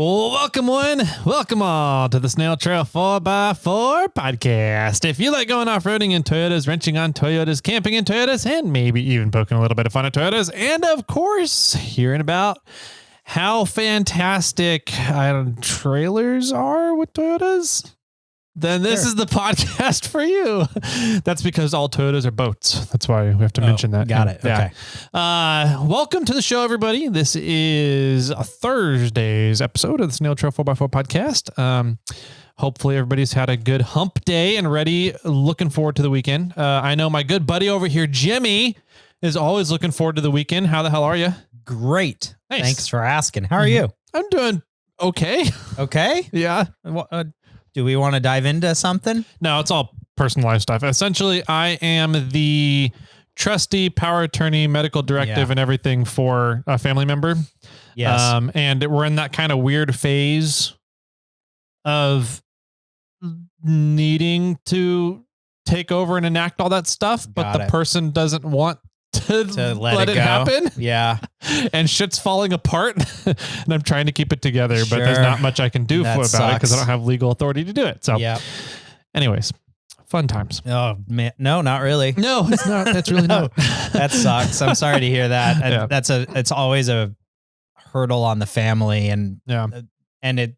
Well, welcome all to the SnailTrail4x4 podcast. If you like going off-roading in Toyotas, wrenching on Toyotas, camping in Toyotas, and maybe even poking a little bit of fun at Toyotas, and of course, hearing about how fantastic trailers are with Toyotas, then this is the podcast for you. That's because all Toyotas are boats. That's why we have to mention that. Got it. Yeah. Okay. Welcome to the show, everybody. This is a Thursday's episode of the SnailTrail4x4 podcast. Hopefully everybody's had a good hump day and looking forward to the weekend. I know my good buddy over here, Jimmy, is always looking forward to the weekend. How the hell are you? Great. Nice. Thanks for asking. How are you? I'm doing okay. Okay. Yeah. Do we want to dive into something? No, it's all personal life stuff. Essentially, I am the trustee, power attorney, medical directive, and everything for a family member. Yes. And we're in that kind of weird phase of needing to take over and enact all that stuff, but the person doesn't want to let it happen. Yeah. And shit's falling apart. And I'm trying to keep it together, but there's not much I can do about it because I don't have legal authority to do it. So anyways, fun times. Oh man. No, not really. No, it's not. That's really not. That sucks. I'm sorry to hear that. And it's always a hurdle on the family and it,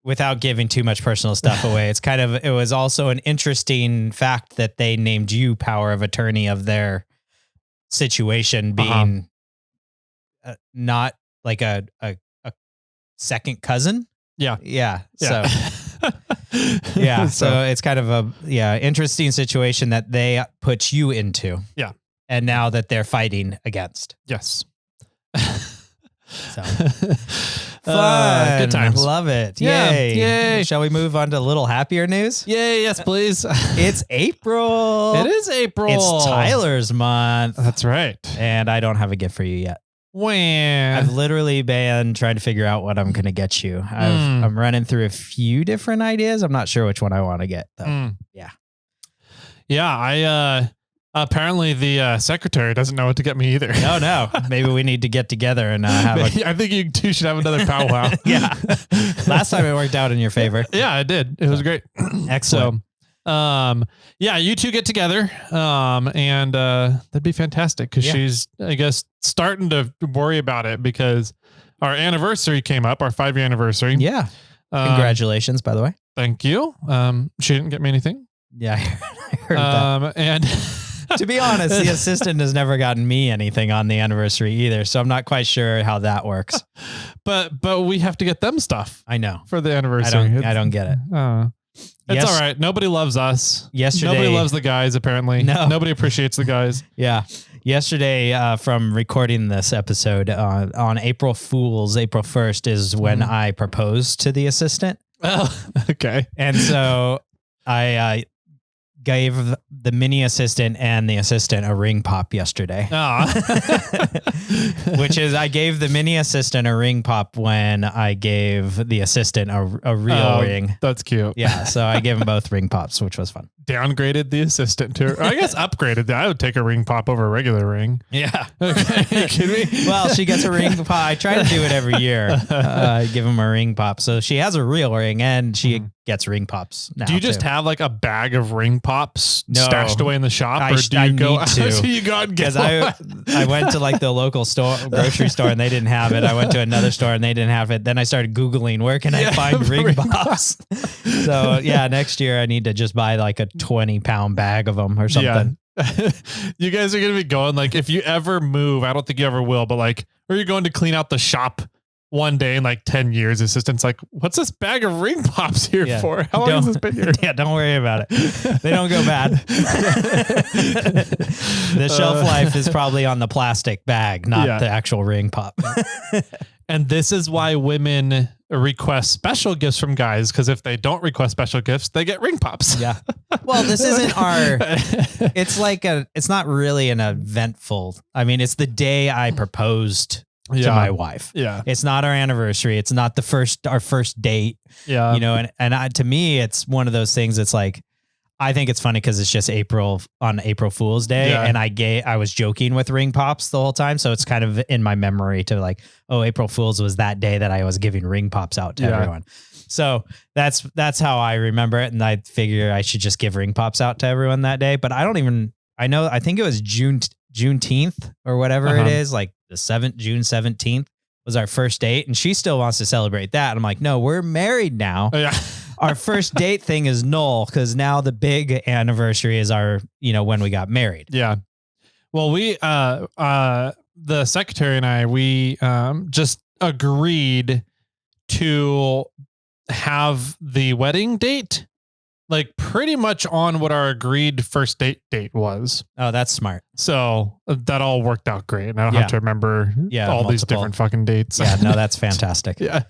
without giving too much personal stuff away, it was also an interesting fact that they named you power of attorney of their situation being not like a second cousin. Yeah. So so it's kind of a interesting situation that they put you into. Yeah. And now that they're fighting against. Yes. So fun. Good times. Love it. Yeah. Yay. Shall we move on to a little happier news? Yay. Yes, please. It's April. It is April. It's Tyler's month. That's right. And I don't have a gift for you yet. When I've literally been trying to figure out what I'm going to get you. I'm running through a few different ideas. I'm not sure which one I want to get though. Yeah. Apparently the secretary doesn't know what to get me either. No. Maybe we need to get together and have I think you two should have another powwow. Yeah. Last time it worked out in your favor. Yeah, it did. It was great. Excellent. So, you two get together, and that'd be fantastic because she's, I guess, starting to worry about it because our anniversary came up, our 5-year anniversary. Yeah. Congratulations, by the way. Thank you. She didn't get me anything. Yeah, I heard that. And to be honest, the assistant has never gotten me anything on the anniversary either, so I'm not quite sure how that works. But we have to get them stuff. I know for the anniversary. I don't get it. It's all right. Nobody loves us. Yesterday, nobody loves the guys. Apparently, nobody appreciates the guys. Yeah. Yesterday, from recording this episode on April 1st is when I proposed to the assistant. Oh, okay. And so I gave the mini assistant and the assistant a ring pop yesterday. Which is I gave the mini assistant a ring pop when I gave the assistant a real ring. That's cute. Yeah, so I gave them both ring pops, which was fun. Downgraded the assistant to, I guess upgraded. I would take a ring pop over a regular ring. Yeah. Okay. Are you kidding me? Well, she gets a ring pop. I try to do it every year. Give them a ring pop. So she has a real ring and she gets ring pops now. Do you just have like a bag of ring pops stashed away in the shop? Or do I you go need to. So you go and get Because I went to like the local store, grocery store, and they didn't have it. I went to another store and they didn't have it. Then I started Googling, where can I find ring pops? So next year I need to just buy like a 20-pound bag of them or something. Yeah. You guys are going to be going, like, if you ever move, I don't think you ever will, but like, or you're going to clean out the shop one day in like 10 years, assistant's like, what's this bag of ring pops here for? How long has this been here? Yeah, don't worry about it. They don't go bad. The shelf life is probably on the plastic bag, not the actual ring pop. And this is why women request special gifts from guys, because if they don't request special gifts, they get ring pops. Yeah. Well, this isn't it's like it's not really an eventful, I mean, it's the day I proposed to my wife. Yeah. It's not our anniversary. It's not our first date. Yeah. You know, and to me, it's one of those things. It's like, I think it's funny because it's just April Fool's Day, and I was joking with ring pops the whole time, so it's kind of in my memory to like, oh, April Fool's was that day that I was giving ring pops out to everyone. So that's how I remember it, and I figure I should just give ring pops out to everyone that day. But I think it was Juneteenth or whatever it is, like June 17th was our first date, and she still wants to celebrate that. And I'm like, no, we're married now. Oh, yeah. Our first date thing is null because now the big anniversary is our, when we got married. Yeah. Well, the secretary and I, we just agreed to have the wedding date like pretty much on what our agreed first date was. Oh, that's smart. So that all worked out great. And I don't have to remember all these different fucking dates. Yeah, no, that's fantastic. Yeah.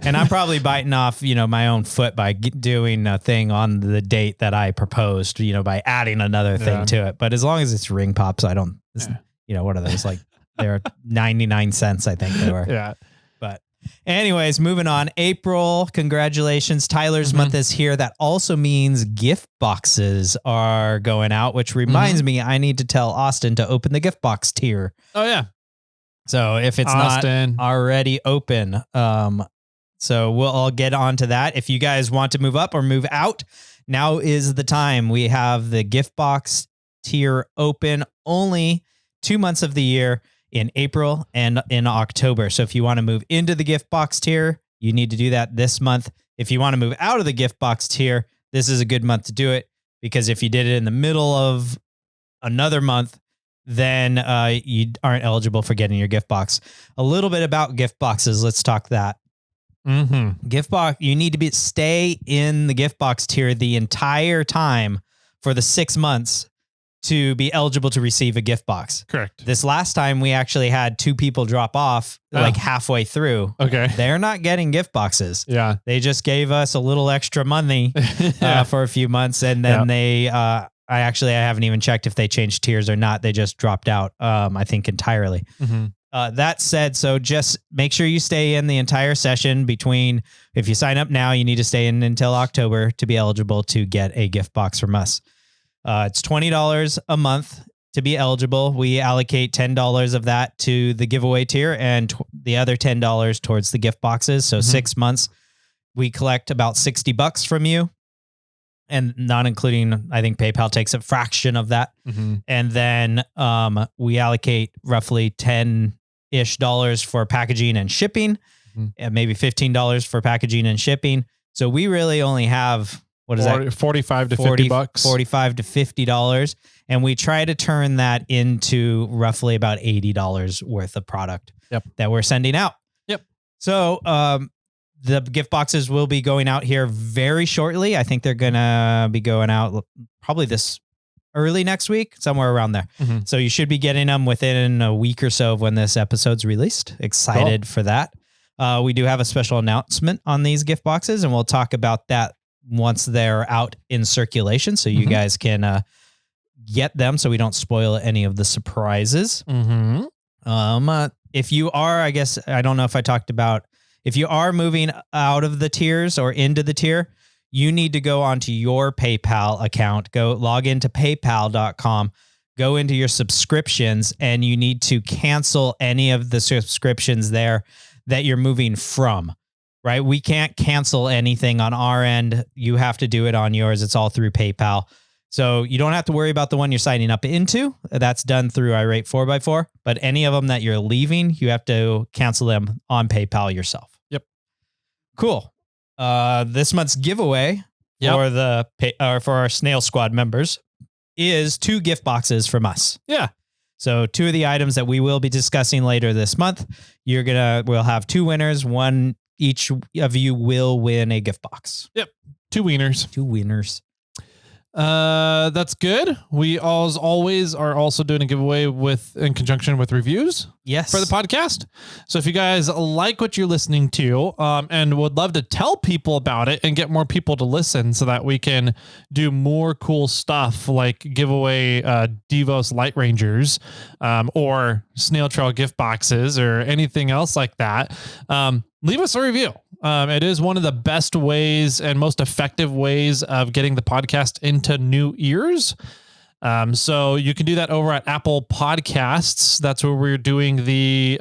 And I'm probably biting off, my own foot by doing a thing on the date that I proposed, by adding another thing to it. But as long as it's ring pops, I don't, what are those? Like they're 99 cents, I think they were. Yeah. But anyways, moving on. April, congratulations. Tyler's month is here. That also means gift boxes are going out, which reminds me, I need to tell Austin to open the gift box tier. Oh, yeah. So if it's not already open, so I'll get on to that. If you guys want to move up or move out, now is the time. We have the gift box tier open only 2 months of the year, in April and in October. So if you want to move into the gift box tier, you need to do that this month. If you want to move out of the gift box tier, this is a good month to do it, because if you did it in the middle of another month, then you aren't eligible for getting your gift box. A little bit about gift boxes. Let's talk that. Gift box, you need to stay in the gift box tier the entire time for the 6 months to be eligible to receive a gift box. Correct. This last time we actually had 2 people drop off like halfway through. Okay. They're not getting gift boxes. Yeah. They just gave us a little extra money for a few months. And then I haven't even checked if they changed tiers or not. They just dropped out, I think, entirely. That said, so just make sure you stay in the entire session if you sign up now, you need to stay in until October to be eligible to get a gift box from us. It's $20 a month to be eligible. We allocate $10 of that to the giveaway tier and the other $10 towards the gift boxes. So 6 months, we collect about $60 from you. And not including, I think PayPal takes a fraction of that. And then we allocate roughly $10-ish for packaging and shipping, and maybe $15 for packaging and shipping. So we really only have, what is that? $45 to $50. $45 to $50. And we try to turn that into roughly about $80 worth of product that we're sending out. So, the gift boxes will be going out here very shortly. I think they're going to be going out probably this early next week, somewhere around there. So you should be getting them within a week or so of when this episode's released. Excited for that. We do have a special announcement on these gift boxes, and we'll talk about that once they're out in circulation, so you guys can get them so we don't spoil any of the surprises. If you are, I guess, I don't know if I talked about, if you are moving out of the tiers or into the tier, you need to go onto your PayPal account, go log into paypal.com, go into your subscriptions, and you need to cancel any of the subscriptions there that you're moving from, right? We can't cancel anything on our end. You have to do it on yours. It's all through PayPal. So you don't have to worry about the one you're signing up into. That's done through Rainstorm, but any of them that you're leaving, you have to cancel them on PayPal yourself. Cool. This month's giveaway for our Snail Squad members is 2 gift boxes from us. So 2 of the items that we will be discussing later this month, we'll have 2 winners. One each of you will win a gift box. 2 wieners. 2 wieners. That's good. We as always are also doing a giveaway in conjunction with reviews. Yes. For the podcast. So if you guys like what you're listening to, and would love to tell people about it and get more people to listen so that we can do more cool stuff like give away Devos Light Rangers, or Snail Trail gift boxes or anything else like that, leave us a review. It is one of the best ways and most effective ways of getting the podcast into new ears. So you can do that over at Apple Podcasts. That's where we're doing the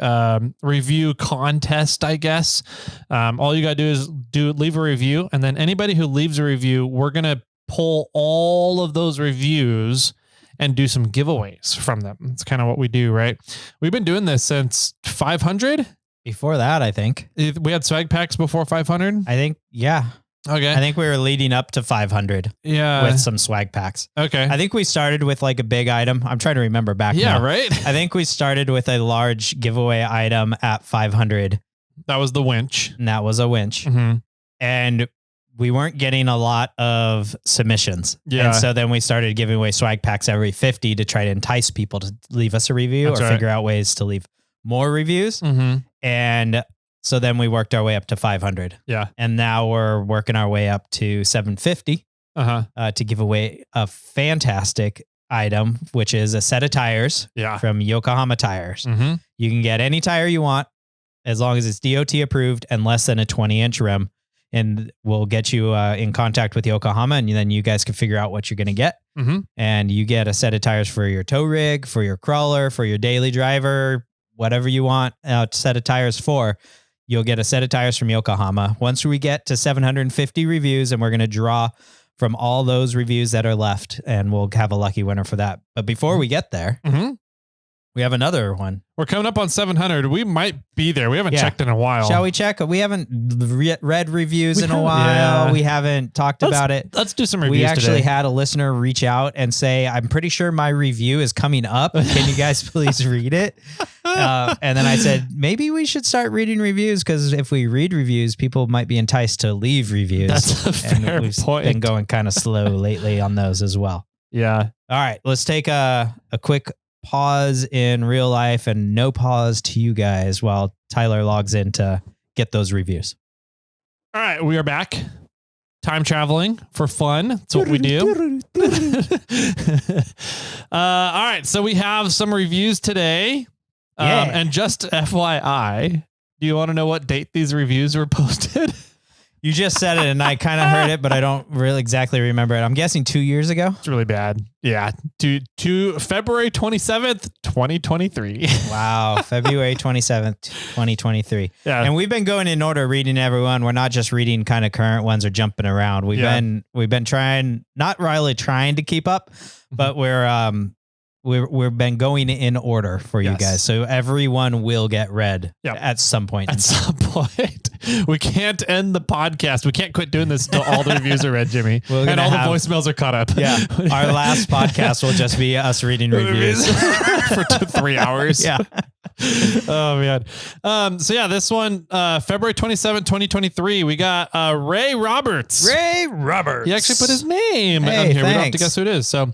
review contest, I guess. All you got to do is leave a review. And then anybody who leaves a review, we're going to pull all of those reviews and do some giveaways from them. It's kind of what we do, right? We've been doing this since 500. Before that, I think. We had swag packs before 500? I think, yeah. Okay. I think we were leading up to 500 with some swag packs. Okay. I think we started with like a big item. I'm trying to remember back now. Right? I think we started with a large giveaway item at 500. That was the winch. And that was a winch. Mm-hmm. And we weren't getting a lot of submissions. Yeah. And so then we started giving away swag packs every 50 to try to entice people to leave us a review figure out ways to leave more reviews. Mm-hmm. And so then we worked our way up to 500. Yeah. And now we're working our way up to 750 to give away a fantastic item, which is a set of tires from Yokohama Tires. Mm-hmm. You can get any tire you want as long as it's DOT approved and less than a 20-inch rim. And we'll get you in contact with Yokohama, and then you guys can figure out what you're going to get. Mm-hmm. And you get a set of tires for your tow rig, for your crawler, for your daily driver, whatever you want a set of tires for. You'll get a set of tires from Yokohama. Once we get to 750 reviews, and we're going to draw from all those reviews that are left, and we'll have a lucky winner for that. But before we get there, we have another one. We're coming up on 700. We might be there. We haven't checked in a while. Shall we check? We haven't read reviews in a while. Yeah. We haven't talked about it. Let's do some reviews. We actually today. had a listener reach out and say, I'm pretty sure my review is coming up. Can you guys please read it? And then I said, maybe we should start reading reviews, because if we read reviews, people might be enticed to leave reviews. That's a fair we've point. been going kind of slow lately on those as well. Yeah. All right, let's take a quick pause in real life and no pause to you guys while Tyler logs in to get those reviews. All right, we are back. Time traveling for fun. That's what we do. All right, so we have some reviews today. And just FYI, do you want to know what date these reviews were posted? You just said it and I kind of heard it, but I don't really exactly remember it. I'm guessing 2 years ago. It's really bad. Yeah. To February 27th, 2023. Wow. February 27th, 2023. Yeah. And we've been going in order, reading everyone. We're not just reading kind of current ones or jumping around. We've been trying, not really trying to keep up, but we've been going in order for you guys. So everyone will get read at some point. At some point. We can't end the podcast. We can't quit doing this until all the reviews are read, Jimmy. And all the voicemails are caught up. Yeah. Our last podcast will just be us reading reviews for 3 hours. Yeah. Oh man. So yeah, this one, February 27, 2023, we got Ray Roberts. Ray Roberts. He actually put his name on here. Thanks. We don't have to guess who it is. So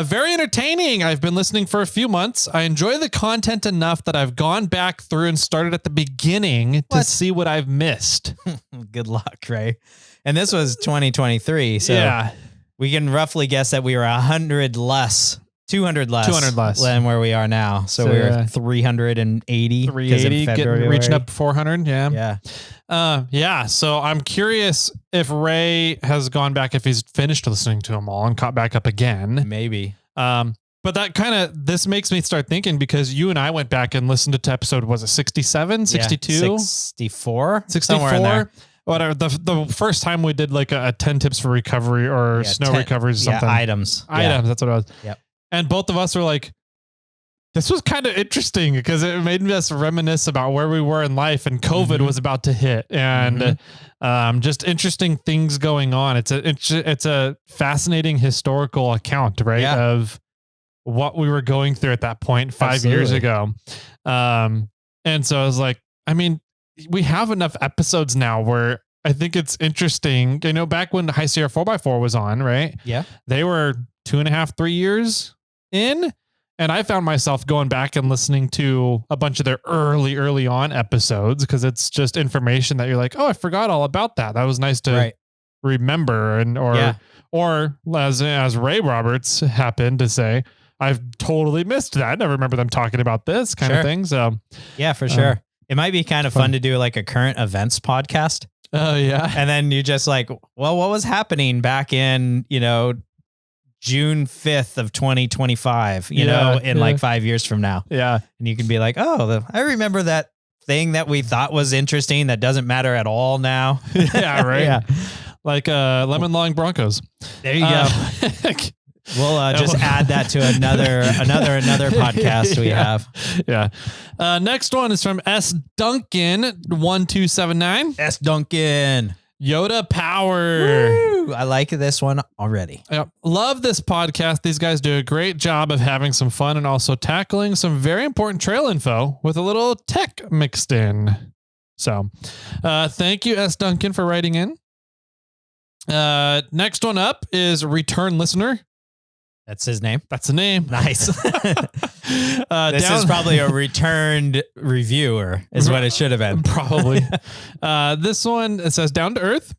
very entertaining. I've been listening for a few months. I enjoy the content enough that I've gone back through and started at the beginning to see what I've missed. Good luck, Ray. And this was 2023. So we can roughly guess that we were 200 less 200 less than where we are now. So we were 380. 380, reaching up 400. Yeah. Yeah. So I'm curious if Ray has gone back, if he's finished listening to them all and caught back up again. Maybe. But that this makes me start thinking, because you and I went back and listened to episode, was it 67, 62? 64? 64? Somewhere in there. Whatever. The first time we did like a 10 tips for recovery or snow recovery or something. Items. That's what it was. Yep. And both of us were like, this was kind of interesting because it made us reminisce about where we were in life, and COVID was about to hit, and just interesting things going on. It's a fascinating historical account, right? Yeah. Of what we were going through at that point 5 years ago. And so I was like, I mean, we have enough episodes now where I think it's interesting. You know, back when the High Sierra 4x4 was on, right? Yeah. They were 2.5, 3 years in. And I found myself going back and listening to a bunch of their early on episodes, because it's just information that you're like, oh, I forgot all about that. That was nice to remember. And, or as Ray Roberts happened to say, I've totally missed that. I never remember them talking about this kind of thing. So yeah, for sure. It might be kind of fun to do like a current events podcast. Oh yeah. And then you just like, well, what was happening back in, June 5th of 2025, like 5 years from now. Yeah. And you can be like, oh, I remember that thing that we thought was interesting that doesn't matter at all now. Yeah, right. Yeah. Like lemon long Broncos. There you go. We'll just add that to another podcast we have. Yeah. Next one is from S Duncan 1279. S Duncan. Yoda Power. Woo! I like this one already. Love this podcast. These guys do a great job of having some fun and also tackling some very important trail info with a little tech mixed in. So thank you, S Duncan, for writing in. Next one up is Return Listener. That's his name. That's the name. Nice. This is probably a returned reviewer is what it should have been. Probably. This one, it says down to earth,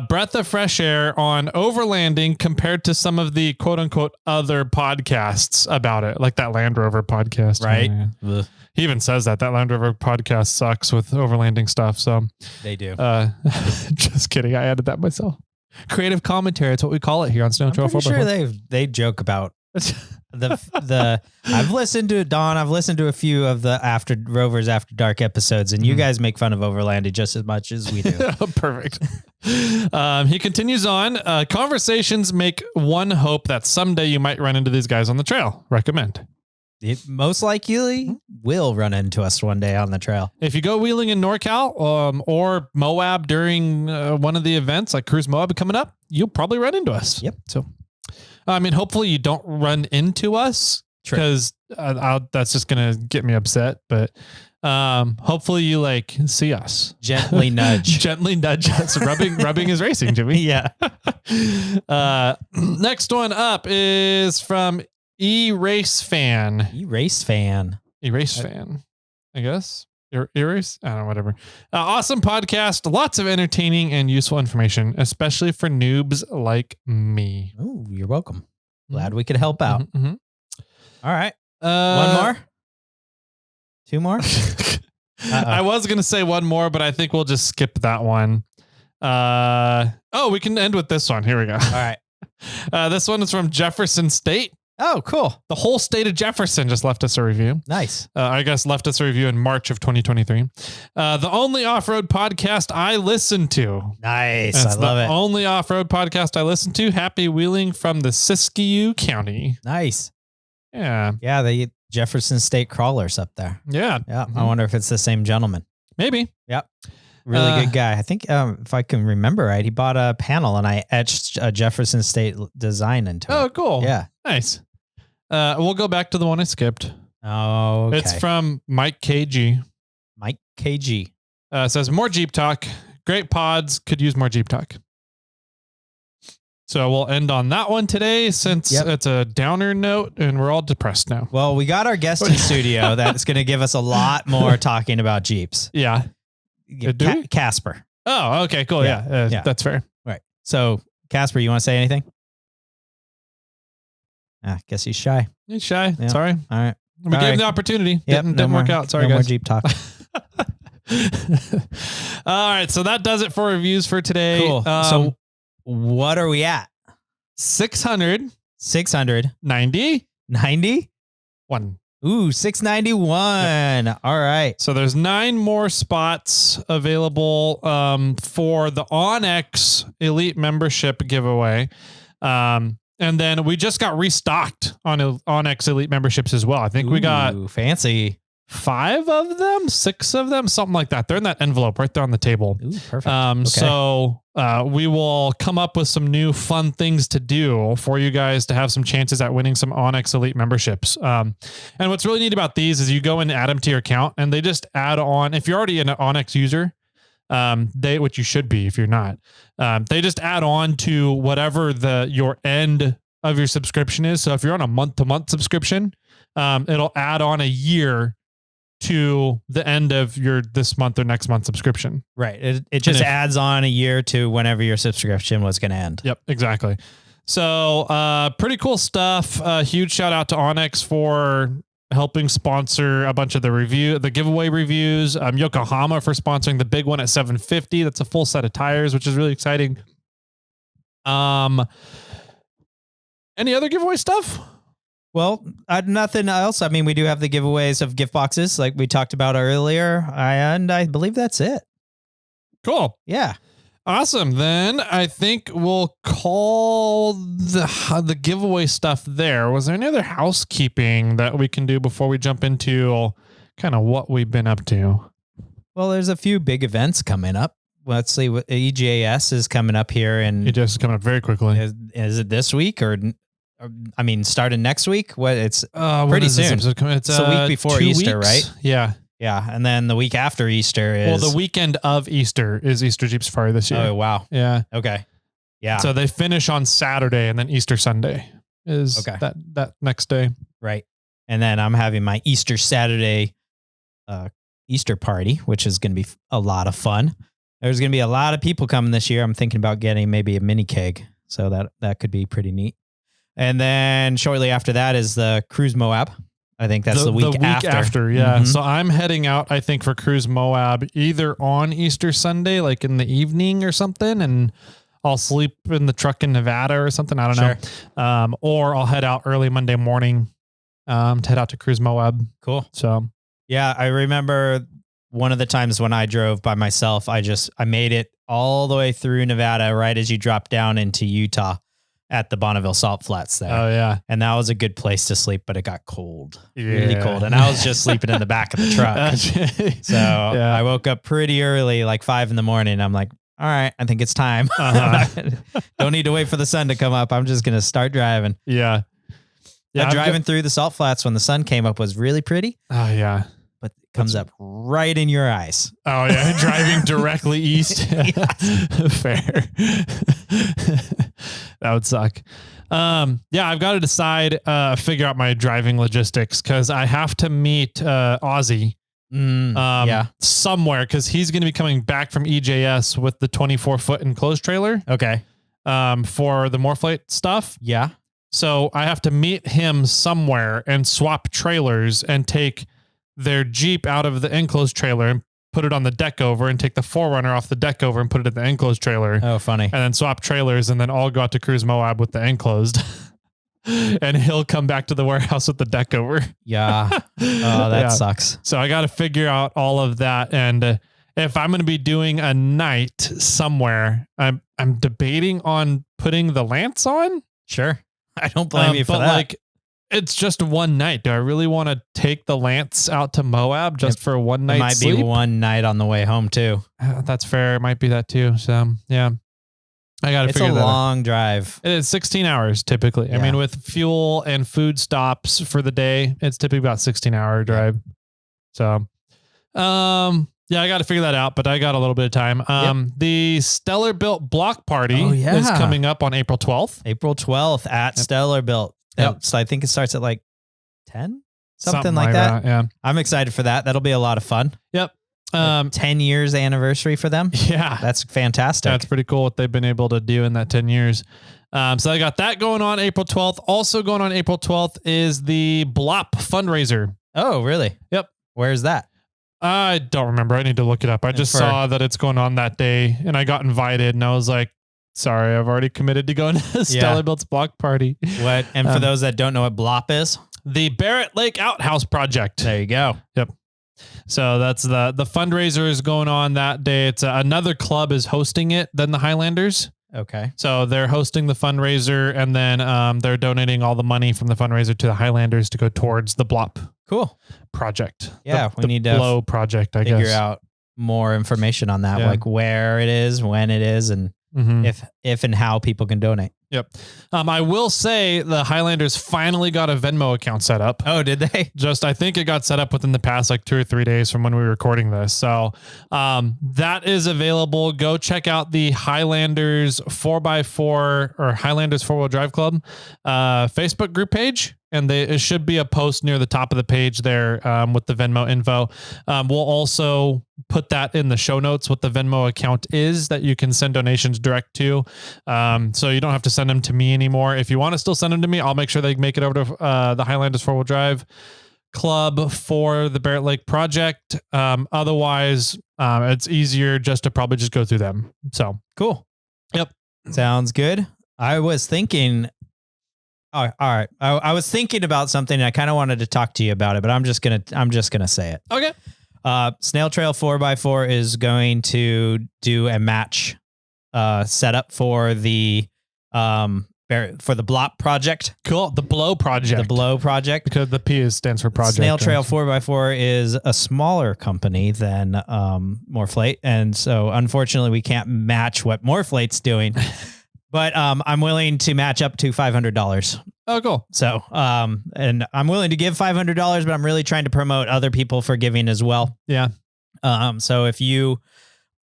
breath of fresh air on overlanding compared to some of the quote unquote other podcasts about it. Like that Land Rover podcast. Right. Yeah. He even says that Land Rover podcast sucks with overlanding stuff. So they do. Just kidding. I added that myself. Creative commentary. It's what we call it here on SnailTrail4x4. I'm pretty sure they joke about the I've listened to Don. I've listened to a few of the Rovers After Dark episodes, and you guys make fun of overlanding just as much as we do. Perfect. He continues on. Conversations make one hope that someday you might run into these guys on the trail. Recommend. It most likely will run into us one day on the trail. If you go wheeling in NorCal or Moab during one of the events like Cruise Moab coming up, you'll probably run into us. Yep. So, I mean, hopefully you don't run into us because that's just going to get me upset. But hopefully you like see us. Gently nudge. Gently nudge us. Rubbing is racing, Jimmy. Yeah. Next one up is from Erase fan, I guess. Erase? I don't know, whatever. Awesome podcast. Lots of entertaining and useful information, especially for noobs like me. Oh, you're welcome. Glad we could help out. Mm-hmm. All right. One more? Two more? I was going to say one more, but I think we'll just skip that one. We can end with this one. Here we go. All right. This one is from Jefferson State. Oh, cool. The whole state of Jefferson just left us a review. Nice. I guess left us a review in March of 2023. The only off-road podcast I listen to. Nice. I love it. The only off-road podcast I listen to. Happy wheeling from the Siskiyou County. Nice. Yeah. Yeah, the Jefferson State crawlers up there. Yeah. Yeah. Mm-hmm. I wonder if it's the same gentleman. Maybe. Yep. Really good guy. I think if I can remember right, he bought a panel and I etched a Jefferson State design into it. Oh, cool. Yeah. Nice. We'll go back to the one I skipped. Oh, okay. It's from Mike KG. Mike KG. Says more Jeep talk. Great pods. Could use more Jeep talk. So we'll end on that one today since it's a downer note and we're all depressed now. Well, we got our guest in studio that's going to give us a lot more talking about Jeeps. Yeah. Casper. Oh, okay, cool. Yeah. That's fair. Right. So Casper, you want to say anything? Guess he's shy. He's shy. Yeah. Sorry. All right. We gave him the opportunity. Didn't work out. Sorry, no guys. more Jeep talk. All right. So that does it for reviews for today. Cool. So what are we at? 690. 90? One. Ooh, 691. Yep. All right. So there's 9 more spots available for the Onyx Elite membership giveaway. And then we just got restocked on Onyx Elite memberships as well. I think we got fancy 5 of them, 6 of them, something like that. They're in that envelope right there on the table. Ooh, perfect. Okay. So we will come up with some new fun things to do for you guys to have some chances at winning some Onyx Elite memberships. And what's really neat about these is you go and add them to your account and they just add on, if you're already an Onyx user, which you should be if you're not, they just add on to whatever your end of your subscription is. So if you're on a month-to-month subscription, it'll add on a year to the end of your this month or next month subscription. Right. It just adds on a year to whenever your subscription was going to end. Yep, exactly. So pretty cool stuff. Huge shout out to Onyx for helping sponsor a bunch of the giveaway reviews. Yokohama for sponsoring the big one at $750. That's a full set of tires, which is really exciting. Any other giveaway stuff? Well, nothing else. I mean, we do have the giveaways of gift boxes like we talked about earlier, and I believe that's it. Cool. Yeah. Awesome. Then I think we'll call the giveaway stuff there. Was there any other housekeeping that we can do before we jump into kind of what we've been up to? Well, there's a few big events coming up. Let's see what EJS is coming up here. And EJS is coming up very quickly. Is it this week or I mean, starting next week? What it's pretty soon. It's a week before Easter, right? Yeah. Yeah. And then the week after Easter is... Well, the weekend of Easter is Easter Jeep Safari this year. Oh, wow. Yeah. Okay. Yeah. So they finish on Saturday and then Easter Sunday is that next day. Right. And then I'm having my Easter Saturday Easter party, which is going to be a lot of fun. There's going to be a lot of people coming this year. I'm thinking about getting maybe a mini keg. So that could be pretty neat. And then shortly after that is the Cruise Moab. I think that's the week after. Yeah. Mm-hmm. So I'm heading out, I think, for Cruise Moab either on Easter Sunday, like in the evening or something, and I'll sleep in the truck in Nevada or something. I don't know. Or I'll head out early Monday morning to head out to Cruise Moab. Cool. So yeah, I remember one of the times when I drove by myself, I made it all the way through Nevada right as you drop down into Utah at the Bonneville Salt Flats there. Oh, yeah. And that was a good place to sleep, but it got cold, really cold. And I was just sleeping in the back of the truck. So I woke up pretty early, like 5 a.m. I'm like, all right, I think it's time. Don't need to wait for the sun to come up. I'm just going to start driving. Yeah. Yeah. Driving through the Salt Flats when the sun came up was really pretty. Oh, yeah. But it comes up right in your eyes. Oh, yeah. Driving directly east. Fair. That would suck. Yeah, I've got to decide, figure out my driving logistics because I have to meet Ozzy somewhere because he's going to be coming back from EJS with the 24-foot enclosed trailer. Okay. For the Morphlate stuff. Yeah. So I have to meet him somewhere and swap trailers and take their Jeep out of the enclosed trailer and put it on the deck over and take the 4Runner off the deck over and put it in the enclosed trailer. Oh, funny. And then swap trailers and then I'll go out to Cruise Moab with the enclosed and he'll come back to the warehouse with the deck over. Yeah. Oh, that sucks. So I got to figure out all of that. And if I'm going to be doing a night somewhere, I'm debating on putting the Lance on. Sure. I don't blame you for that. Like, it's just one night. Do I really want to take the Lance out to Moab just for one night? It might be one night on the way home too. That's fair. It might be that too. So yeah, I got to figure that out. It's a long drive. It is 16 hours typically. Yeah. I mean, with fuel and food stops for the day, it's typically about 16-hour drive. So, yeah, I got to figure that out, but I got a little bit of time. The Stellar Built block party is coming up on April 12th. April 12th at Stellar Built. Yep. So I think it starts at like 10, something like that. Yeah. I'm excited for that. That'll be a lot of fun. Yep. 10 years anniversary for them. Yeah. That's fantastic. That's pretty cool what they've been able to do in that 10 years. So I got that going on April 12th. Also going on April 12th is the BLOP fundraiser. Oh, really? Yep. Where's that? I don't remember. I need to look it up. I just saw that it's going on that day and I got invited and I was like, sorry, I've already committed to going to Stellar Built's block party. What? And for those that don't know what BLOP is, the Barrett Lake Outhouse Project. There you go. Yep. So that's the fundraiser is going on that day. It's another club is hosting it than the Highlanders. Okay. So they're hosting the fundraiser and then they're donating all the money from the fundraiser to the Highlanders to go towards the BLOP project. Yeah, we need to blow project. I figure guess out more information on that, like where it is, when it is, and if and how people can donate. Yep. I will say the Highlanders finally got a Venmo account set up. Oh, did they? I think it got set up within the past like 2 or 3 days from when we were recording this. So that is available. Go check out the Highlanders 4x4 or Highlanders 4-Wheel Drive Club Facebook group page. And it should be a post near the top of the page there with the Venmo info. We'll also put that in the show notes what the Venmo account is that you can send donations direct to. So you don't have to send them to me anymore. If you want to still send them to me, I'll make sure they make it over to the Highlanders 4-Wheel Drive club for the Barrett Lake project. Otherwise, it's easier just to probably just go through them. So cool. Yep. Sounds good. I was thinking, all right. I was thinking about something and I kind of wanted to talk to you about it, but I'm just going to say it. Okay. SnailTrail4x4 is going to do a match setup for the Blop project. Cool. The Blow project. The Blow project. Because the P stands for project. SnailTrail4x4 is a smaller company than Moreflate. And so unfortunately we can't match what Moreflate's doing. But I'm willing to match up to $500. Oh, cool. So, and I'm willing to give $500, but I'm really trying to promote other people for giving as well. Yeah. So if you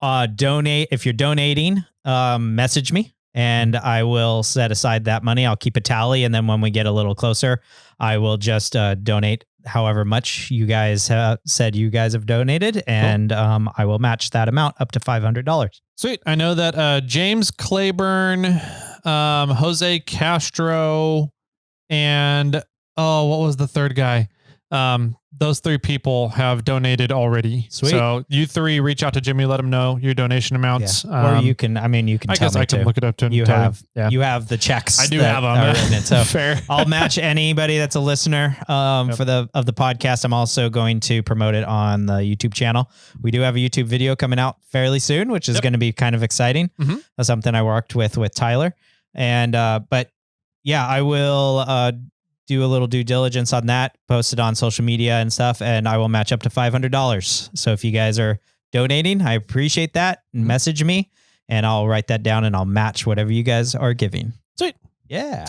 if you're donating, message me and I will set aside that money. I'll keep a tally. And then when we get a little closer, I will just donate however much you guys have said you guys have donated. And I will match that amount up to $500. Sweet. I know that James Claiborne, Jose Castro, and what was the third guy? Those three people have donated already. Sweet. So you three reach out to Jimmy, let him know your donation amounts. Yeah. Or you can, I guess I can look it up to him. You have the checks. I do have them. So fair. I'll match anybody that's a listener for the podcast. I'm also going to promote it on the YouTube channel. We do have a YouTube video coming out fairly soon, which is going to be kind of exciting. Mm-hmm. That's something I worked with Tyler. And, but yeah, I will, do a little due diligence on that, post it on social media and stuff, and I will match up to $500. So if you guys are donating, I appreciate that. Message me and I'll write that down and I'll match whatever you guys are giving. Sweet. Yeah.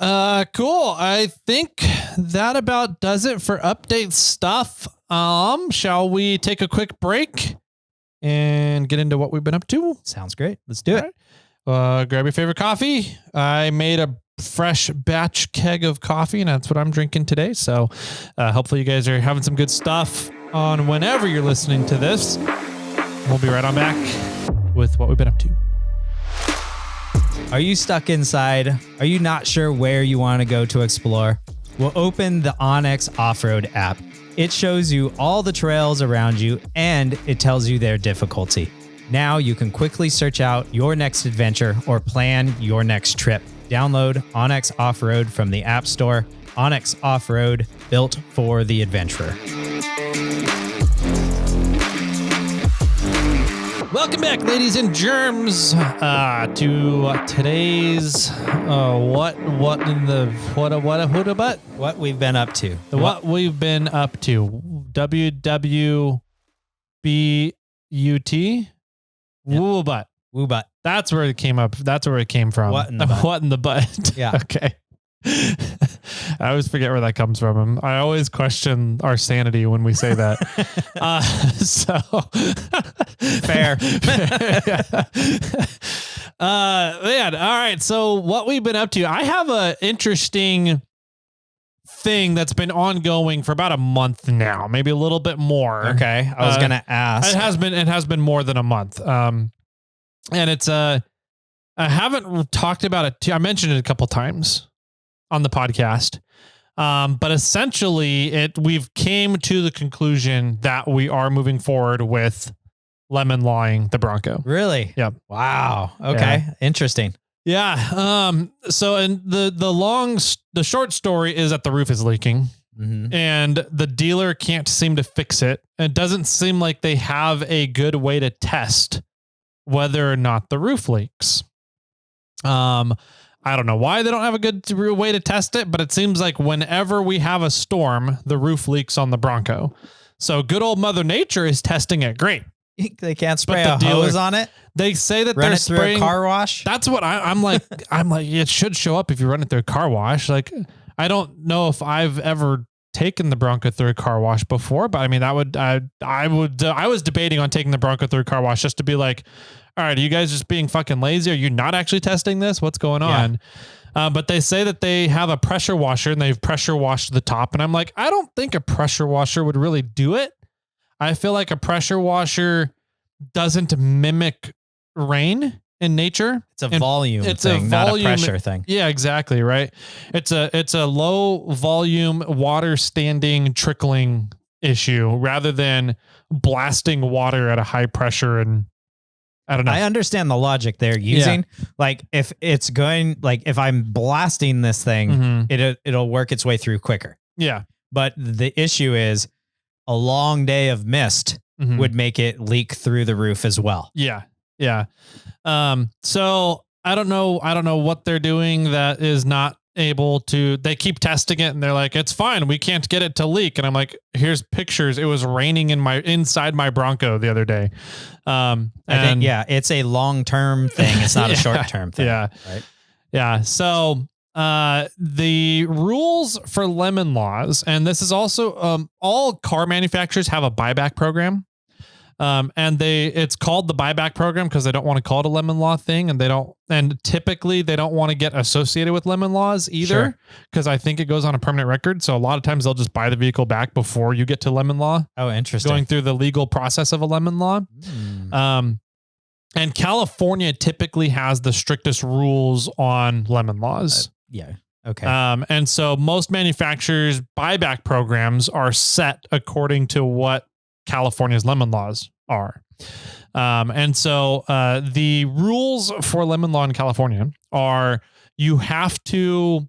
Cool. I think that about does it for update stuff. Shall we take a quick break and get into what we've been up to? Sounds great. Let's do it. Grab your favorite coffee. I made a fresh batch keg of coffee and that's what I'm drinking today. So hopefully you guys are having some good stuff on whenever you're listening to this. We'll be right on back with what we've been up to. Are you stuck inside? Are you not sure where you want to go to explore? Well, open the Onyx Off-Road app. It shows you all the trails around you and it tells you their difficulty. Now you can quickly search out your next adventure or plan your next trip. Download Onyx Off-Road from the App Store. Onyx Off-Road, built for the adventurer. Welcome back, ladies and germs, to today's what we've been up to. What we've been up to. WWBUT. Woo butt. Woo butt. That's where it came up. That's where it came from. What in the butt? What in the butt? Yeah. Okay. I always forget where that comes from. I always question our sanity when we say that. So fair. Man. All right. So what we've been up to, I have a interesting thing that's been ongoing for about a month now, maybe a little bit more. Okay. I was going to ask. It has been more than a month. And it's, I haven't talked about it. I mentioned it a couple times on the podcast. But essentially we've came to the conclusion that we are moving forward with lemon lawing the Bronco. Really? Yeah. Wow. Okay. Yeah. Interesting. Yeah. So, and the short story is that the roof is leaking. Mm-hmm. And the dealer can't seem to fix it. It doesn't seem like they have a good way to test whether or not the roof leaks. I don't know why they don't have a good way to test it, but it seems like whenever we have a storm, the roof leaks on the Bronco. So good old Mother Nature is testing it great. They can't spray a hose on it. They say that they're spraying through a car wash. That's what I'm like. I'm like, it should show up if you run it through a car wash. Like, I don't know if I've ever taken the Bronco through a car wash before, but I mean, I was debating on taking the Bronco through a car wash just to be like, all right, are you guys just being fucking lazy? Are you not actually testing this? What's going on? But they say that they have a pressure washer and they've pressure washed the top. And I'm like, I don't think a pressure washer would really do it. I feel like a pressure washer doesn't mimic rain. in nature. It's a volume thing, not a pressure thing. Yeah, exactly. Right. It's a low volume water standing trickling issue rather than blasting water at a high pressure. And I don't know. I understand the logic they're using. Yeah. Like if it's going, like if I'm blasting this thing, it'll work its way through quicker. Yeah. But the issue is a long day of mist would make it leak through the roof as well. Yeah. Yeah. So I don't know what they're doing that is not able to, they keep testing it and they're like, it's fine. We can't get it to leak. And I'm like, here's pictures. It was raining inside my Bronco the other day. I think, it's a long-term thing. It's not a short-term thing. Yeah. Right. Yeah. So, the rules for lemon laws, and this is also, all car manufacturers have a buyback program. And it's called the buyback program because they don't want to call it a lemon law thing, and typically they don't want to get associated with lemon laws either, because I think it goes on a permanent record. So a lot of times they'll just buy the vehicle back before you get to lemon law. Oh, interesting. Going through the legal process of a lemon law. And California typically has the strictest rules on lemon laws. Yeah. Okay. And so most manufacturers' buyback programs are set according to what California's lemon laws are. And so the rules for lemon law in California are you have to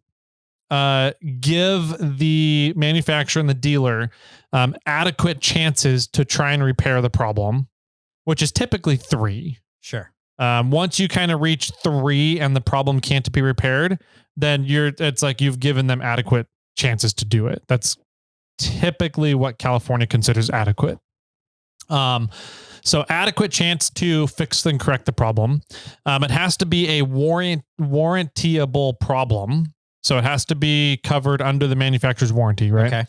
give the manufacturer and the dealer adequate chances to try and repair the problem, which is typically 3. Sure. Once you kind of reach 3 and the problem can't be repaired, then it's like you've given them adequate chances to do it. That's typically what California considers adequate. So adequate chance to fix and correct the problem. It has to be a warrantyable problem. So it has to be covered under the manufacturer's warranty, right?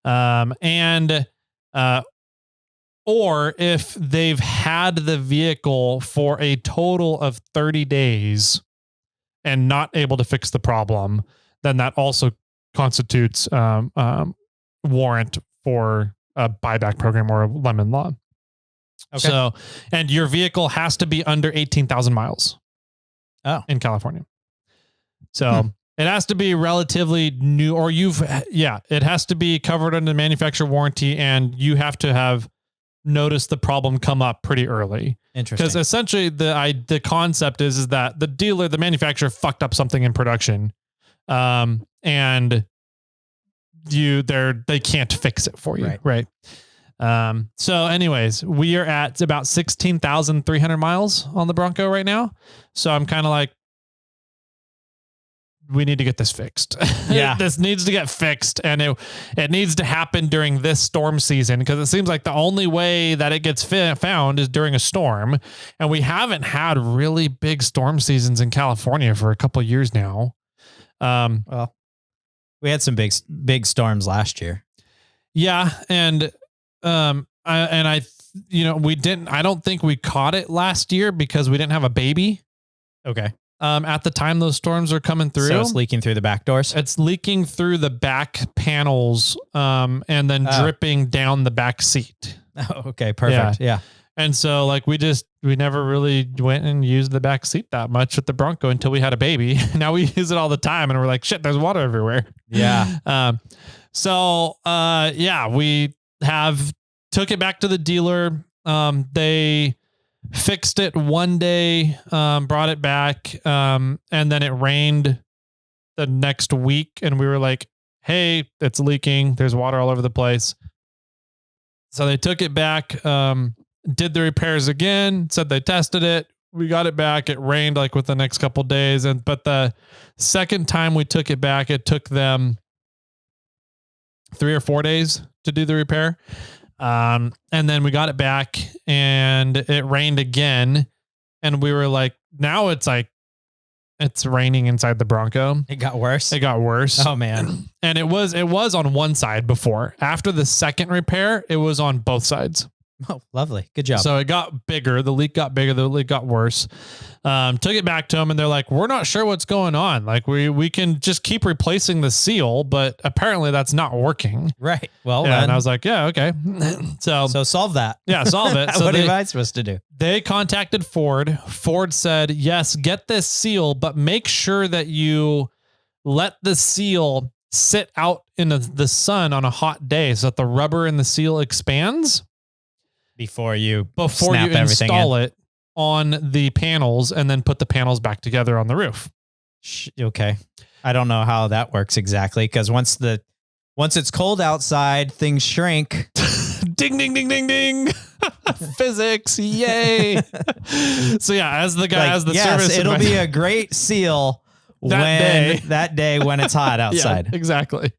Okay. Or if they've had the vehicle for a total of 30 days and not able to fix the problem, then that also constitutes warrant for a buyback program or a lemon law. Okay. So, and your vehicle has to be under 18,000 miles. In California. So it has to be relatively new, or it has to be covered under the manufacturer warranty, and you have to have noticed the problem come up pretty early. Interesting. Because essentially the concept is that the manufacturer fucked up something in production, and they can't fix it for you. Right. So anyways, we are at about 16,300 miles on the Bronco right now. So I'm kind of like, we need to get this fixed. Yeah. This needs to get fixed, and it needs to happen during this storm season, because it seems like the only way that it gets found is during a storm. And we haven't had really big storm seasons in California for a couple of years now. Well, we had some big storms last year. Yeah. And, I don't think we caught it last year because we didn't have a baby. Okay. At the time those storms are coming through. So it's leaking through the back doors? It's leaking through the back panels, and then dripping down the back seat. Oh, okay. Perfect. Yeah. And so like we never really went and used the back seat that much with the Bronco until we had a baby. Now we use it all the time, and we're like, shit, there's water everywhere. Yeah. We took it back to the dealer. They fixed it one day, brought it back, and then it rained the next week, and we were like, hey, it's leaking. There's water all over the place. So they took it back, did the repairs again, said they tested it. We got it back. It rained like with the next couple of days. But the second time we took it back, it took them 3 or 4 days to do the repair. And then we got it back, and it rained again, and we were like, now it's raining inside the Bronco. It got worse. Oh man. And it was on one side before. After the second repair, it was on both sides. Oh, lovely. Good job. So it got bigger. The leak got bigger. The leak got worse. Took it back to them and they're like, we're not sure what's going on. Like we can just keep replacing the seal, but apparently that's not working. Right. Well, yeah, and I was like, yeah, okay. So solve that. Yeah, solve it. So what am I supposed to do? They contacted Ford. Ford said, yes, get this seal, but make sure that you let the seal sit out in the sun on a hot day so that the rubber in the seal expands. Before you install it on the panels and then put the panels back together on the roof. Okay. I don't know how that works exactly because once it's cold outside, things shrink. Ding, ding, ding, ding, ding. Physics. Yay. So yeah, as the service it'll be a great seal that day when it's hot outside. Yeah, exactly.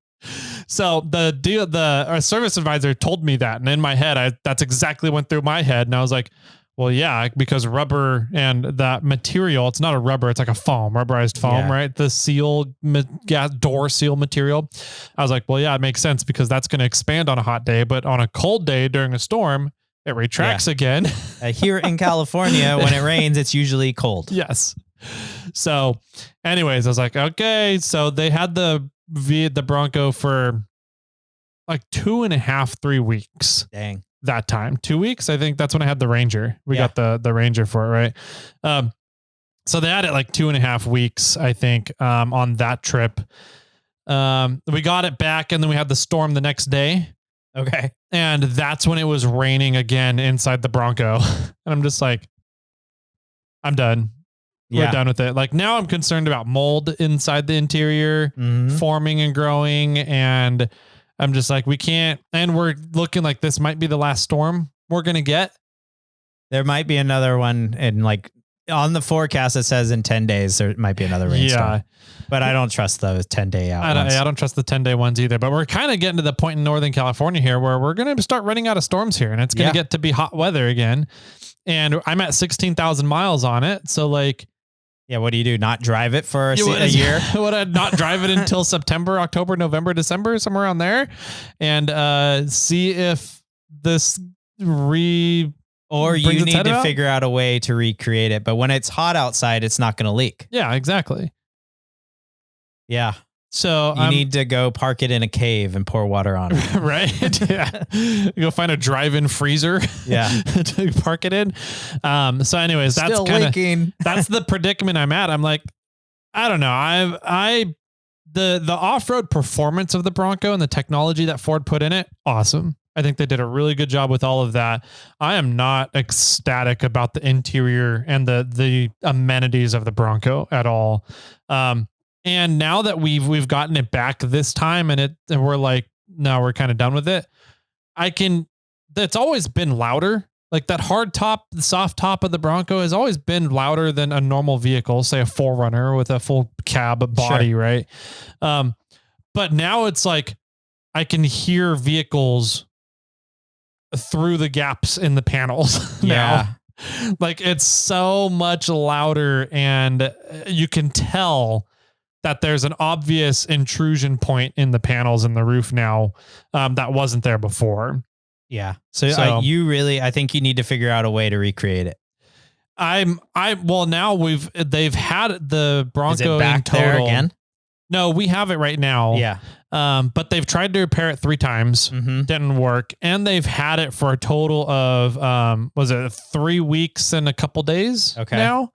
So our service advisor told me that, and in my head, that's exactly went through my head, and I was like, well, yeah, because rubber and that material, it's not a rubber, it's like a foam, rubberized foam, right? The seal, door seal material. I was like, well, yeah, it makes sense because that's going to expand on a hot day, but on a cold day during a storm, it retracts again. Here in California, when it rains, it's usually cold. Yes. So anyways, I was like, okay, so they had the Bronco for like 2.5, 3 weeks. Dang. That time, 2 weeks. I think that's when I had the Ranger. We got the Ranger for it. Right. So they had it like 2.5 weeks, I think, on that trip. We got it back and then we had the storm the next day. Okay. And that's when it was raining again inside the Bronco. And I'm just like, I'm done. We're done with it. Like now I'm concerned about mold inside the interior forming and growing. And I'm just like, we can't, and we're looking like this might be the last storm we're going to get. There might be another one in like on the forecast. It says in 10 days, there might be another rainstorm. Yeah. But I don't trust those 10-day out ones. I don't trust the 10-day ones either, but we're kind of getting to the point in Northern California here where we're going to start running out of storms here and it's going to get to be hot weather again. And I'm at 16,000 miles on it. So like, yeah, what do? Not drive it for a year? Would I not drive it until September, October, November, December, somewhere around there, and see if this or you need to figure out a way to recreate it. But when it's hot outside, it's not going to leak. Yeah, exactly. Yeah. So you need to go park it in a cave and pour water on it. Right. Yeah. Go find a drive-in freezer. Yeah. To park it in. So anyways, that's that's the predicament I'm at. I'm like, I don't know. The off-road performance of the Bronco and the technology that Ford put in it, awesome. I think they did a really good job with all of that. I am not ecstatic about the interior and the amenities of the Bronco at all. And now that we've gotten it back this time and we're like, no, we're kind of done with it. It's always been louder. Like that hard top, the soft top of the Bronco has always been louder than a normal vehicle, say a 4Runner with a full cab body. Sure. Right. But now it's like, I can hear vehicles through the gaps in the panels. Now. Like it's so much louder and you can tell that there's an obvious intrusion point in the panels in the roof now that wasn't there before. Yeah. So I think you need to figure out a way to recreate it. Now they've had the Bronco Is it back in total. There again? No, we have it right now. Yeah. But they've tried to repair it 3 times. Didn't work. And they've had it for a total of, was it 3 weeks and a couple days now?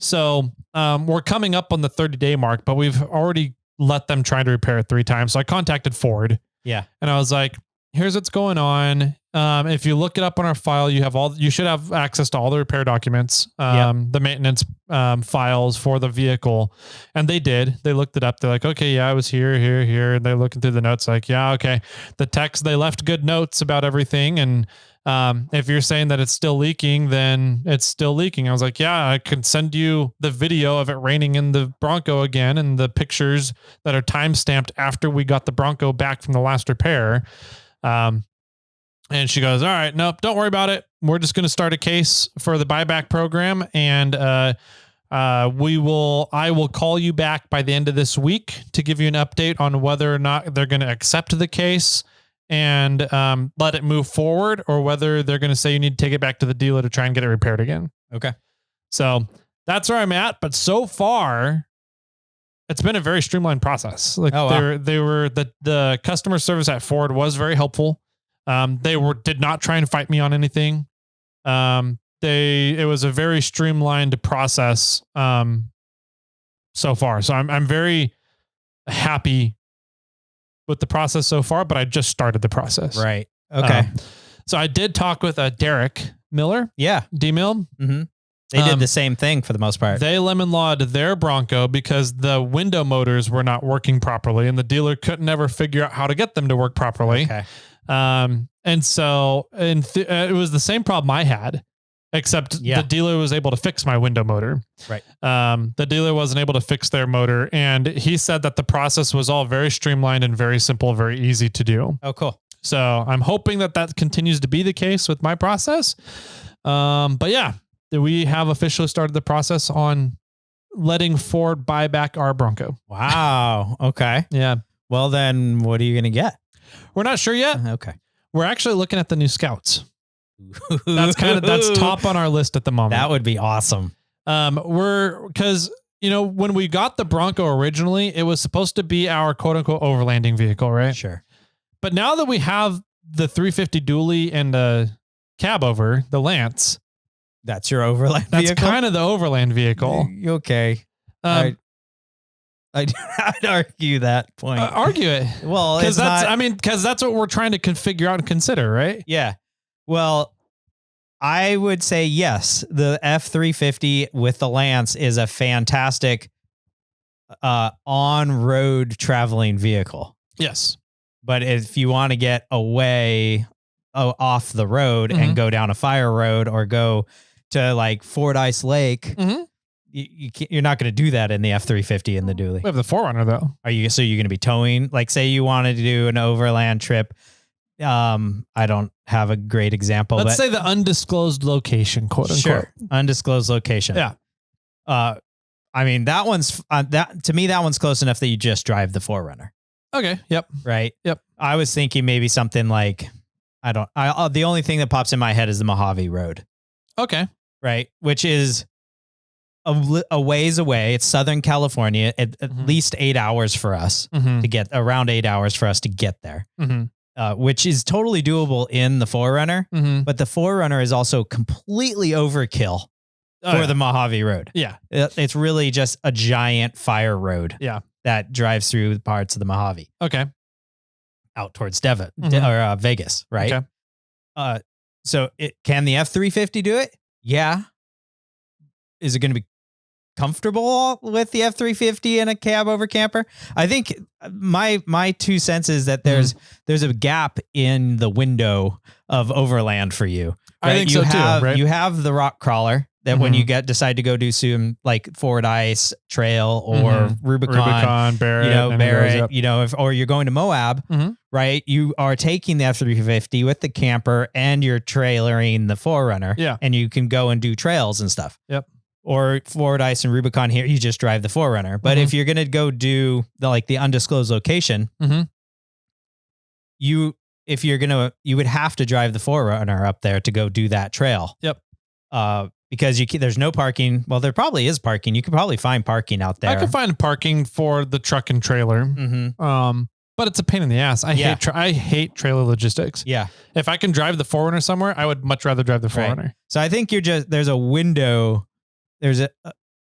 So we're coming up on the 30-day mark, but we've already let them try to repair it 3 times. So I contacted Ford. Yeah. And I was like, here's what's going on. If you look it up on our file, you should have access to all the repair documents, the maintenance files for the vehicle. And they did. They looked it up. They're like, okay, yeah, I was here. And they're looking through the notes like, yeah, okay. The text, they left good notes about everything. And if you're saying that it's still leaking, then it's still leaking. I was like, yeah, I could send you the video of it raining in the Bronco again and the pictures that are time-stamped after we got the Bronco back from the last repair. And she goes, all right, nope, don't worry about it. We're just going to start a case for the buyback program. And I will call you back by the end of this week to give you an update on whether or not they're going to accept the case and let it move forward, or whether they're going to say you need to take it back to the dealer to try and get it repaired again. Okay. So that's where I'm at. But so far, it's been a very streamlined process. Like the customer service at Ford was very helpful. Did not try and fight me on anything. It was a very streamlined process so far. So I'm very happy with the process so far, but I just started the process. Right. Okay. So I did talk with Derek Miller. Yeah. D-Mill. Mm-hmm. They did the same thing for the most part. They lemon lawed their Bronco because the window motors were not working properly, and the dealer couldn't ever figure out how to get them to work properly. Okay. And so it was the same problem I had, except the dealer was able to fix my window motor. Right. The dealer wasn't able to fix their motor, and he said that the process was all very streamlined and very simple, very easy to do. Oh, cool. So I'm hoping that continues to be the case with my process. But yeah, we have officially started the process on letting Ford buy back our Bronco. Wow. Okay. Yeah. Well, then what are you going to get? We're not sure yet. Okay. We're actually looking at the new Scouts. That's top on our list at the moment. That would be awesome. Because when we got the Bronco originally, it was supposed to be our quote unquote overlanding vehicle, right? Sure. But now that we have the 350 dually and the cab over, the Lance, that's your overland that's vehicle? kind of the overland vehicle. Okay. I'd argue that point. Argue it. Well, because that's what we're trying to figure out and consider, right? Yeah. Well, I would say yes. The F350 with the Lance is a fantastic on-road traveling vehicle. Yes. But if you want to get away off the road and go down a fire road or go to like Fordyce Lake, you're not going to do that in the F350 and the dually. We have the 4Runner though. So you're going to be towing, like say you wanted to do an overland trip. I don't have a great example. Let's say the undisclosed location, quote unquote. Sure. Undisclosed location. Yeah. I mean, that one's to me, that one's close enough that you just drive the 4Runner. Okay. Yep. Right. Yep. I was thinking maybe something like, the only thing that pops in my head is the Mojave Road. Okay. Right. Which is a ways away. It's Southern California, at least 8 hours for us to get around 8 hours for us to get there. Which is totally doable in the 4Runner, but the 4Runner is also completely overkill for the Mojave Road. Yeah. It's really just a giant fire road. Yeah. That drives through parts of the Mojave. Okay. Out towards or Vegas, right? Okay. So can the F350 do it? Yeah. Is it going to be comfortable with the F350 and a cab over camper? I think my 2 cents is that there's a gap in the window of overland for you. Right? I think so too. Right? You have the rock crawler that when you decide to go do some like Fordyce Trail or Rubicon, Barrett, or you're going to Moab, right? You are taking the F350 with the camper and you're trailering the 4Runner. Yeah. And you can go and do trails and stuff. Yep. Or Fordyce and Rubicon here, you just drive the 4Runner. But if you're going to go do the undisclosed location, you would have to drive the 4Runner up there to go do that trail. Yep. Because there's no parking. Well, there probably is parking. You could probably find parking out there. I could find parking for the truck and trailer. But it's a pain in the ass. I hate trailer logistics. Yeah. If I can drive the 4Runner somewhere, I would much rather drive the 4Runner. Right. So I think there's a window. There's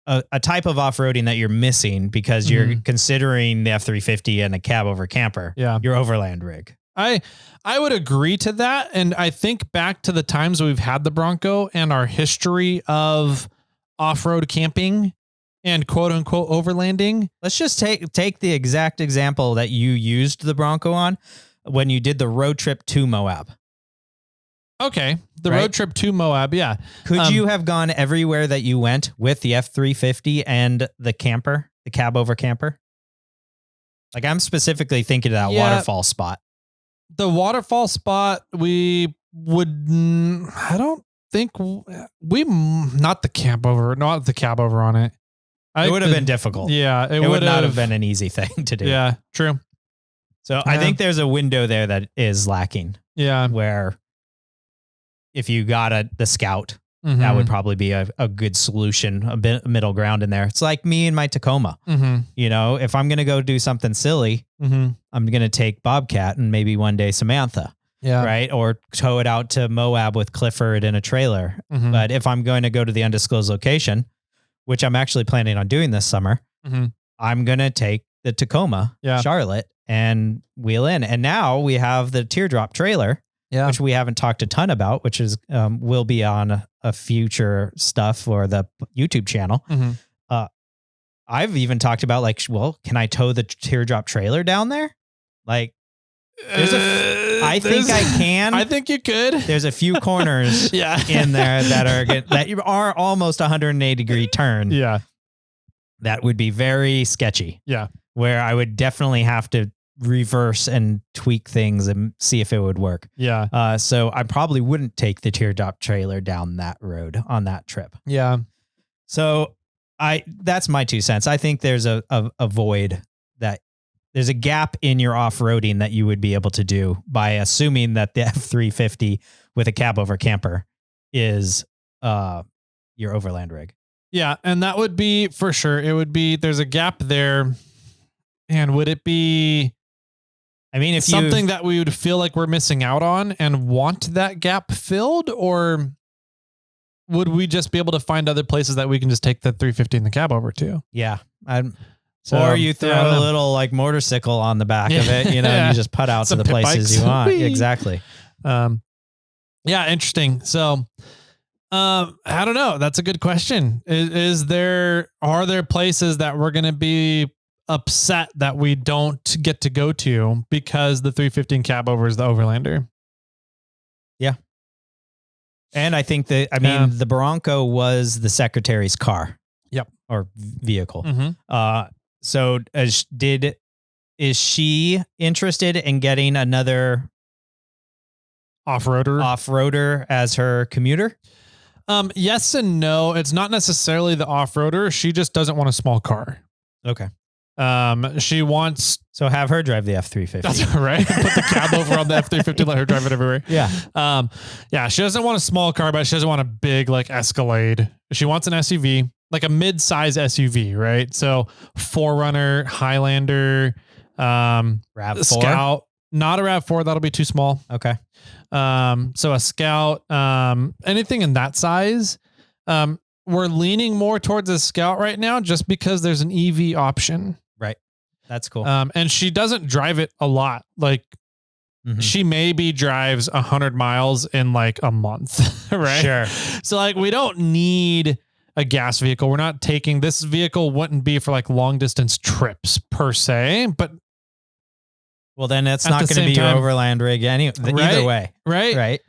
a type of off-roading that you're missing because you're considering the F350 and a cab over camper. Yeah. Your overland rig. I would agree to that. And I think back to the times we've had the Bronco and our history of off-road camping and quote unquote overlanding. Let's just take the exact example that you used the Bronco on when you did the road trip to Moab. Okay. The road trip to Moab. Yeah. Could you have gone everywhere that you went with the F350 and the camper, the cab over camper? Like I'm specifically thinking of that waterfall spot. The waterfall spot, I don't think not the cab over on it. It would have been difficult. Yeah. It would not have been an easy thing to do. Yeah, true. So I think there's a window there that is lacking. Yeah. Where if you got the Scout, that would probably be a good solution, a bit middle ground in there. It's like me and my Tacoma. You know, if I'm going to go do something silly, I'm going to take Bobcat and maybe one day Samantha. Yeah. Right. Or tow it out to Moab with Clifford in a trailer. But if I'm going to go to the undisclosed location, which I'm actually planning on doing this summer, I'm going to take the Tacoma, Charlotte, and wheel in. And now we have the teardrop trailer, which we haven't talked a ton about, which is will be on a future stuff for the YouTube channel. I've even talked about like, well, can I tow the teardrop trailer down there? Like, I think I can. I think you could. There's a few corners in there that are almost 180-degree turn. Yeah. That would be very sketchy. Yeah. Where I would definitely have to reverse and tweak things and see if it would work. Yeah. So I probably wouldn't take the teardrop trailer down that road on that trip. Yeah. So that's my 2 cents. I think there's a void that there's a gap in your off-roading that you would be able to do by assuming that the F350 with a cab over camper is your overland rig. Yeah. And that would be for sure. It would be, there's a gap there. And would it be, I mean, if something that we would feel like we're missing out on and want that gap filled, or would we just be able to find other places that we can just take the 350 in the cab over to? Yeah. Or you throw a little like motorcycle on the back of it, you know, and you just put out to the places you want. Exactly. Yeah. Interesting. So, I don't know. That's a good question. Are there places that we're going to be upset that we don't get to go to because the 350 cab over is the Overlander? Yeah. And I think that, the Bronco was the secretary's car. Yep. Or vehicle. So is she interested in getting another off-roader as her commuter? Yes and no. It's not necessarily the off-roader. She just doesn't want a small car. Okay. She wants... So have her drive the F350. That's right. Put the cab over on the F350, let her drive it everywhere. Yeah. Yeah, she doesn't want a small car, but she doesn't want a big like Escalade. She wants an SUV, like a mid-size SUV, right? So 4Runner, Highlander, RAV4? Scout. Not a RAV4, that'll be too small. Okay. So a Scout, anything in that size. We're leaning more towards a Scout right now just because there's an EV option. Right. That's cool. And she doesn't drive it a lot. Like she maybe drives 100 miles in like a month, right? Sure. So like we don't need a gas vehicle. We're not taking, this vehicle wouldn't be for like long distance trips per se, but well, then it's not going to be your overland rig either way. Right.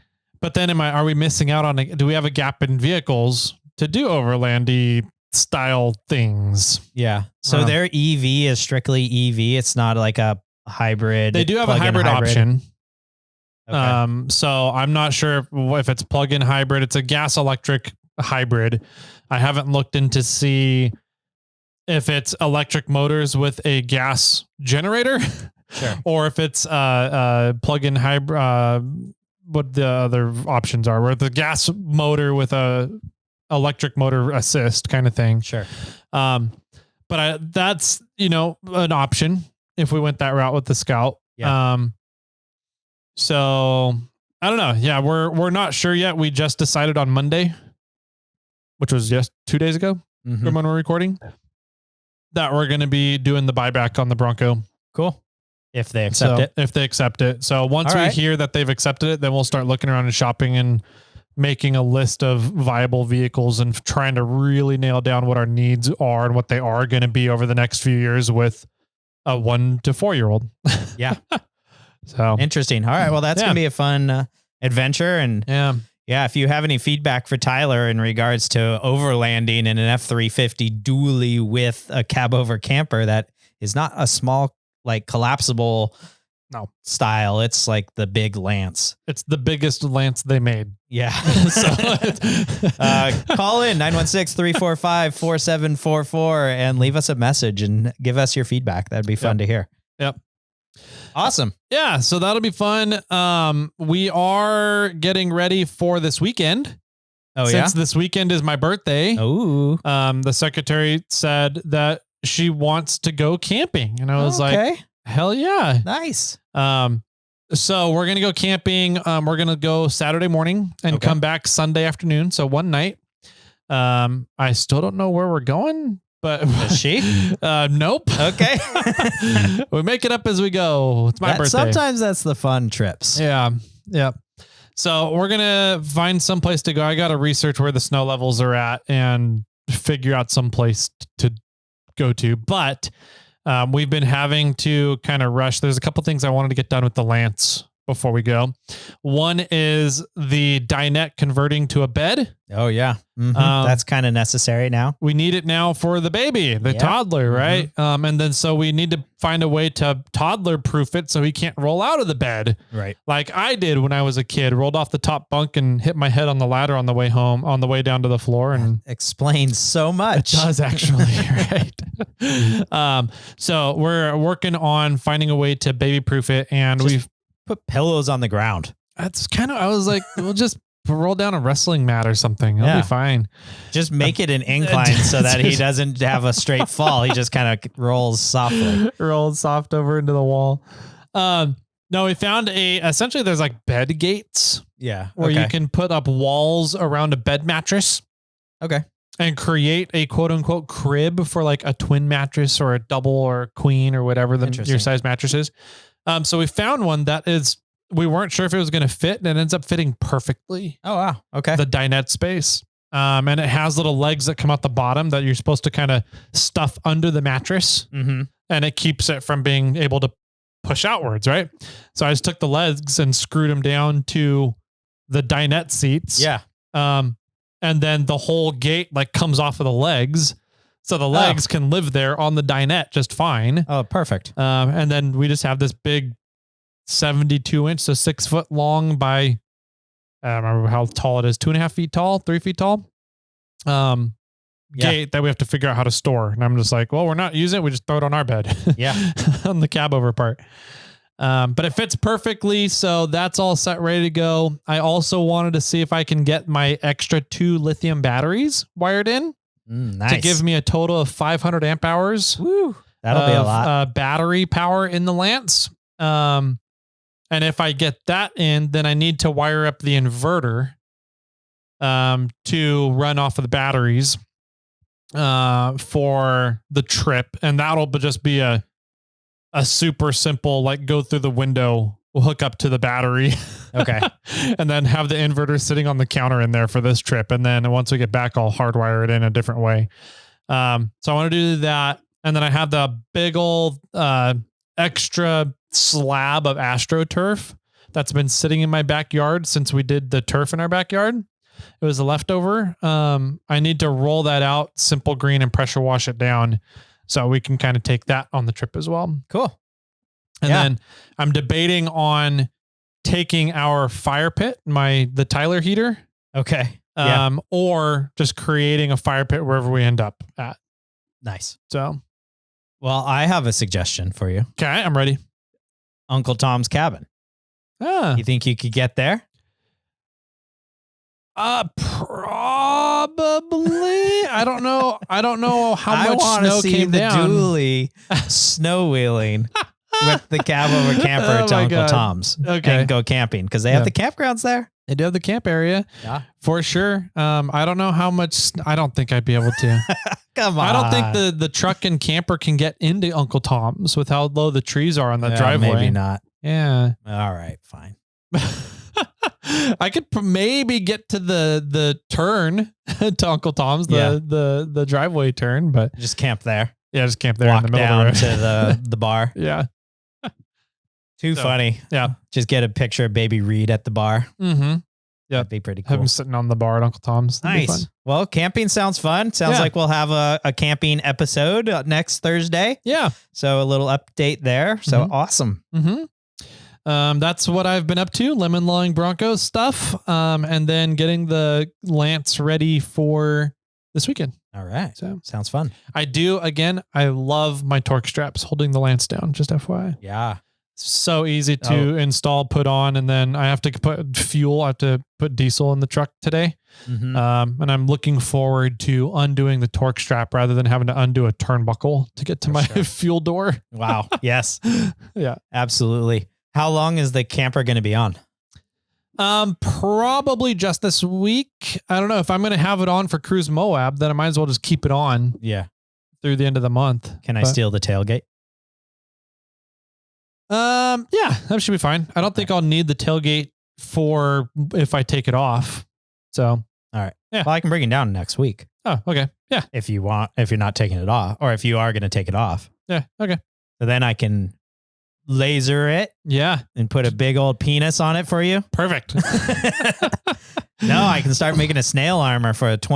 But then are we missing out on, do we have a gap in vehicles to do overlandy style things? Yeah. So their EV is strictly EV. It's not like a hybrid. They do have a hybrid option. Okay. So I'm not sure if it's plug-in hybrid. It's a gas electric hybrid. I haven't looked in to see if it's electric motors with a gas generator. Sure. Or if it's plug-in hybrid, what the other options are, where the gas motor with a electric motor assist kind of thing. Sure. But that's, an option if we went that route with the Scout. Yeah. So I don't know. Yeah. We're not sure yet. We just decided on Monday, which was just 2 days ago from when we're recording, that we're going to be doing the buyback on the Bronco. Cool. If they accept it. So once we hear that they've accepted it, then we'll start looking around and shopping and making a list of viable vehicles and trying to really nail down what our needs are and what they are going to be over the next few years with a 1 to 4 year old. Yeah. So interesting. All right. Well, that's going to be a fun adventure. And yeah, if you have any feedback for Tyler in regards to overlanding in an F350 dually with a cab over camper, that is not a small, like collapsible style. It's like the big Lance. It's the biggest Lance they made. Yeah. So call in 916-345-4744 and leave us a message and give us your feedback. That'd be fun to hear. Yep. Awesome. Yeah. So that'll be fun. We are getting ready for this weekend. Oh, Since this weekend is my birthday. Oh. The secretary said that she wants to go camping. And I was like, hell yeah. Nice. So we're going to go camping. We're going to go Saturday morning and come back Sunday afternoon. So one night. I still don't know where we're going, but is she? Nope. Okay. We make it up as we go. It's my birthday. Sometimes that's the fun trips. Yeah. Yeah. So we're going to find some place to go. I got to research where the snow levels are at and figure out some place to go to. But we've been having to kind of rush. There's a couple things I wanted to get done with the Lance before we go. One is the dinette converting to a bed. Oh yeah. Mm-hmm. That's kind of necessary now. We need it now for the baby, the toddler, right? Mm-hmm. And then so we need to find a way to toddler proof it so he can't roll out of the bed. Right. Like I did when I was a kid, rolled off the top bunk and hit my head on the ladder on the way home, on the way down to the floor. And that explains so much. It does actually, right? So we're working on finding a way to baby proof it, and we've put pillows on the ground. That's kind of, I was like, we'll just roll down a wrestling mat or something. It'll be fine. Just make it an incline so that he doesn't have a straight fall. He just kind of rolls softly. Rolls soft over into the wall. No, we found essentially there's like bed gates. Yeah. Where you can put up walls around a bed mattress. Okay. And create a quote unquote crib for like a twin mattress or a double or a queen or whatever your size mattress is. So we found one that is, we weren't sure if it was going to fit, and it ends up fitting perfectly. Oh, wow. Okay. The dinette space. And it has little legs that come out the bottom that you're supposed to kind of stuff under the mattress. Mm-hmm. And it keeps it from being able to push outwards, right? So I just took the legs and screwed them down to the dinette seats. Yeah. And then the whole gate like comes off of the legs. So the legs can live there on the dinette just fine. Oh, perfect. And then we just have this big 72 inch, so 6 foot long by, I don't remember how tall it is, 2.5 feet tall, 3 feet tall, gate that we have to figure out how to store. And I'm just like, well, we're not using it. We just throw it on our bed. Yeah. On the cab over part. But it fits perfectly. So that's all set, ready to go. I also wanted to see if I can get my extra 2 lithium batteries wired in. Nice. To give me a total of 500 amp hours. Woo. That'll be a lot. Battery power in the Lance. And if I get that in, then I need to wire up the inverter to run off of the batteries for the trip. And that'll just be a super simple, like go through the window, we'll hook up to the battery. Okay. And then have the inverter sitting on the counter in there for this trip. And then once we get back, I'll hardwire it in a different way. So I want to do that. And then I have the big old extra slab of AstroTurf that's been sitting in my backyard since we did the turf in our backyard. It was a leftover. I need to roll that out, simple green, and pressure wash it down so we can kind of take that on the trip as well. Cool. And then I'm debating on taking our fire pit, the Tyler heater. Okay. Or just creating a fire pit wherever we end up at. Nice. So, well, I have a suggestion for you. Okay, I'm ready. Uncle Tom's cabin. You think you could get there? Probably. I don't know. I don't know how much snow came down. Dually snow wheeling with the cab over camper to Uncle Tom's. Okay. And go camping because they have the campgrounds there. They do have the camp area. Yeah. For sure. I don't know how much. I don't think I'd be able to. Come on. I don't think the truck and camper can get into Uncle Tom's with how low the trees are on the driveway. Maybe not. Yeah. All right. Fine. I could maybe get to the turn to Uncle Tom's, the driveway turn, but just camp there. Yeah, just camp there. Walk in the middle down of the road. to the bar. Yeah. Too funny. Yeah. Just get a picture of baby Reed at the bar. Mm-hmm. Yeah. That'd be pretty cool. Have him sitting on the bar at Uncle Tom's. That'd nice. Well, camping sounds fun. Sounds like we'll have a camping episode next Thursday. Yeah. So a little update there. So awesome. Mm-hmm. That's what I've been up to, lemon lawing Bronco stuff, and then getting the Lance ready for this weekend. All right. So sounds fun. I love my torque straps holding the Lance down, just FYI. Yeah. So easy to install, put on, and then I have to put fuel. I have to put diesel in the truck today. Mm-hmm. And I'm looking forward to undoing the torque strap rather than having to undo a turnbuckle to get to my fuel door. Wow. Yes. Yeah, absolutely. How long is the camper going to be on? Probably just this week. I don't know if I'm going to have it on for Cruise Moab, then I might as well just keep it on. Yeah. Through the end of the month. Can I steal the tailgate? Yeah, that should be fine. I don't think I'll need the tailgate for if I take it off. So, all right. Yeah. Well, I can bring it down next week. Oh, okay. Yeah. If you want, if you're not taking it off, or if you are going to take it off. Yeah. Okay. So then I can laser it. Yeah. And put a big old penis on it for you. Perfect. No, I can start making a snail armor for it's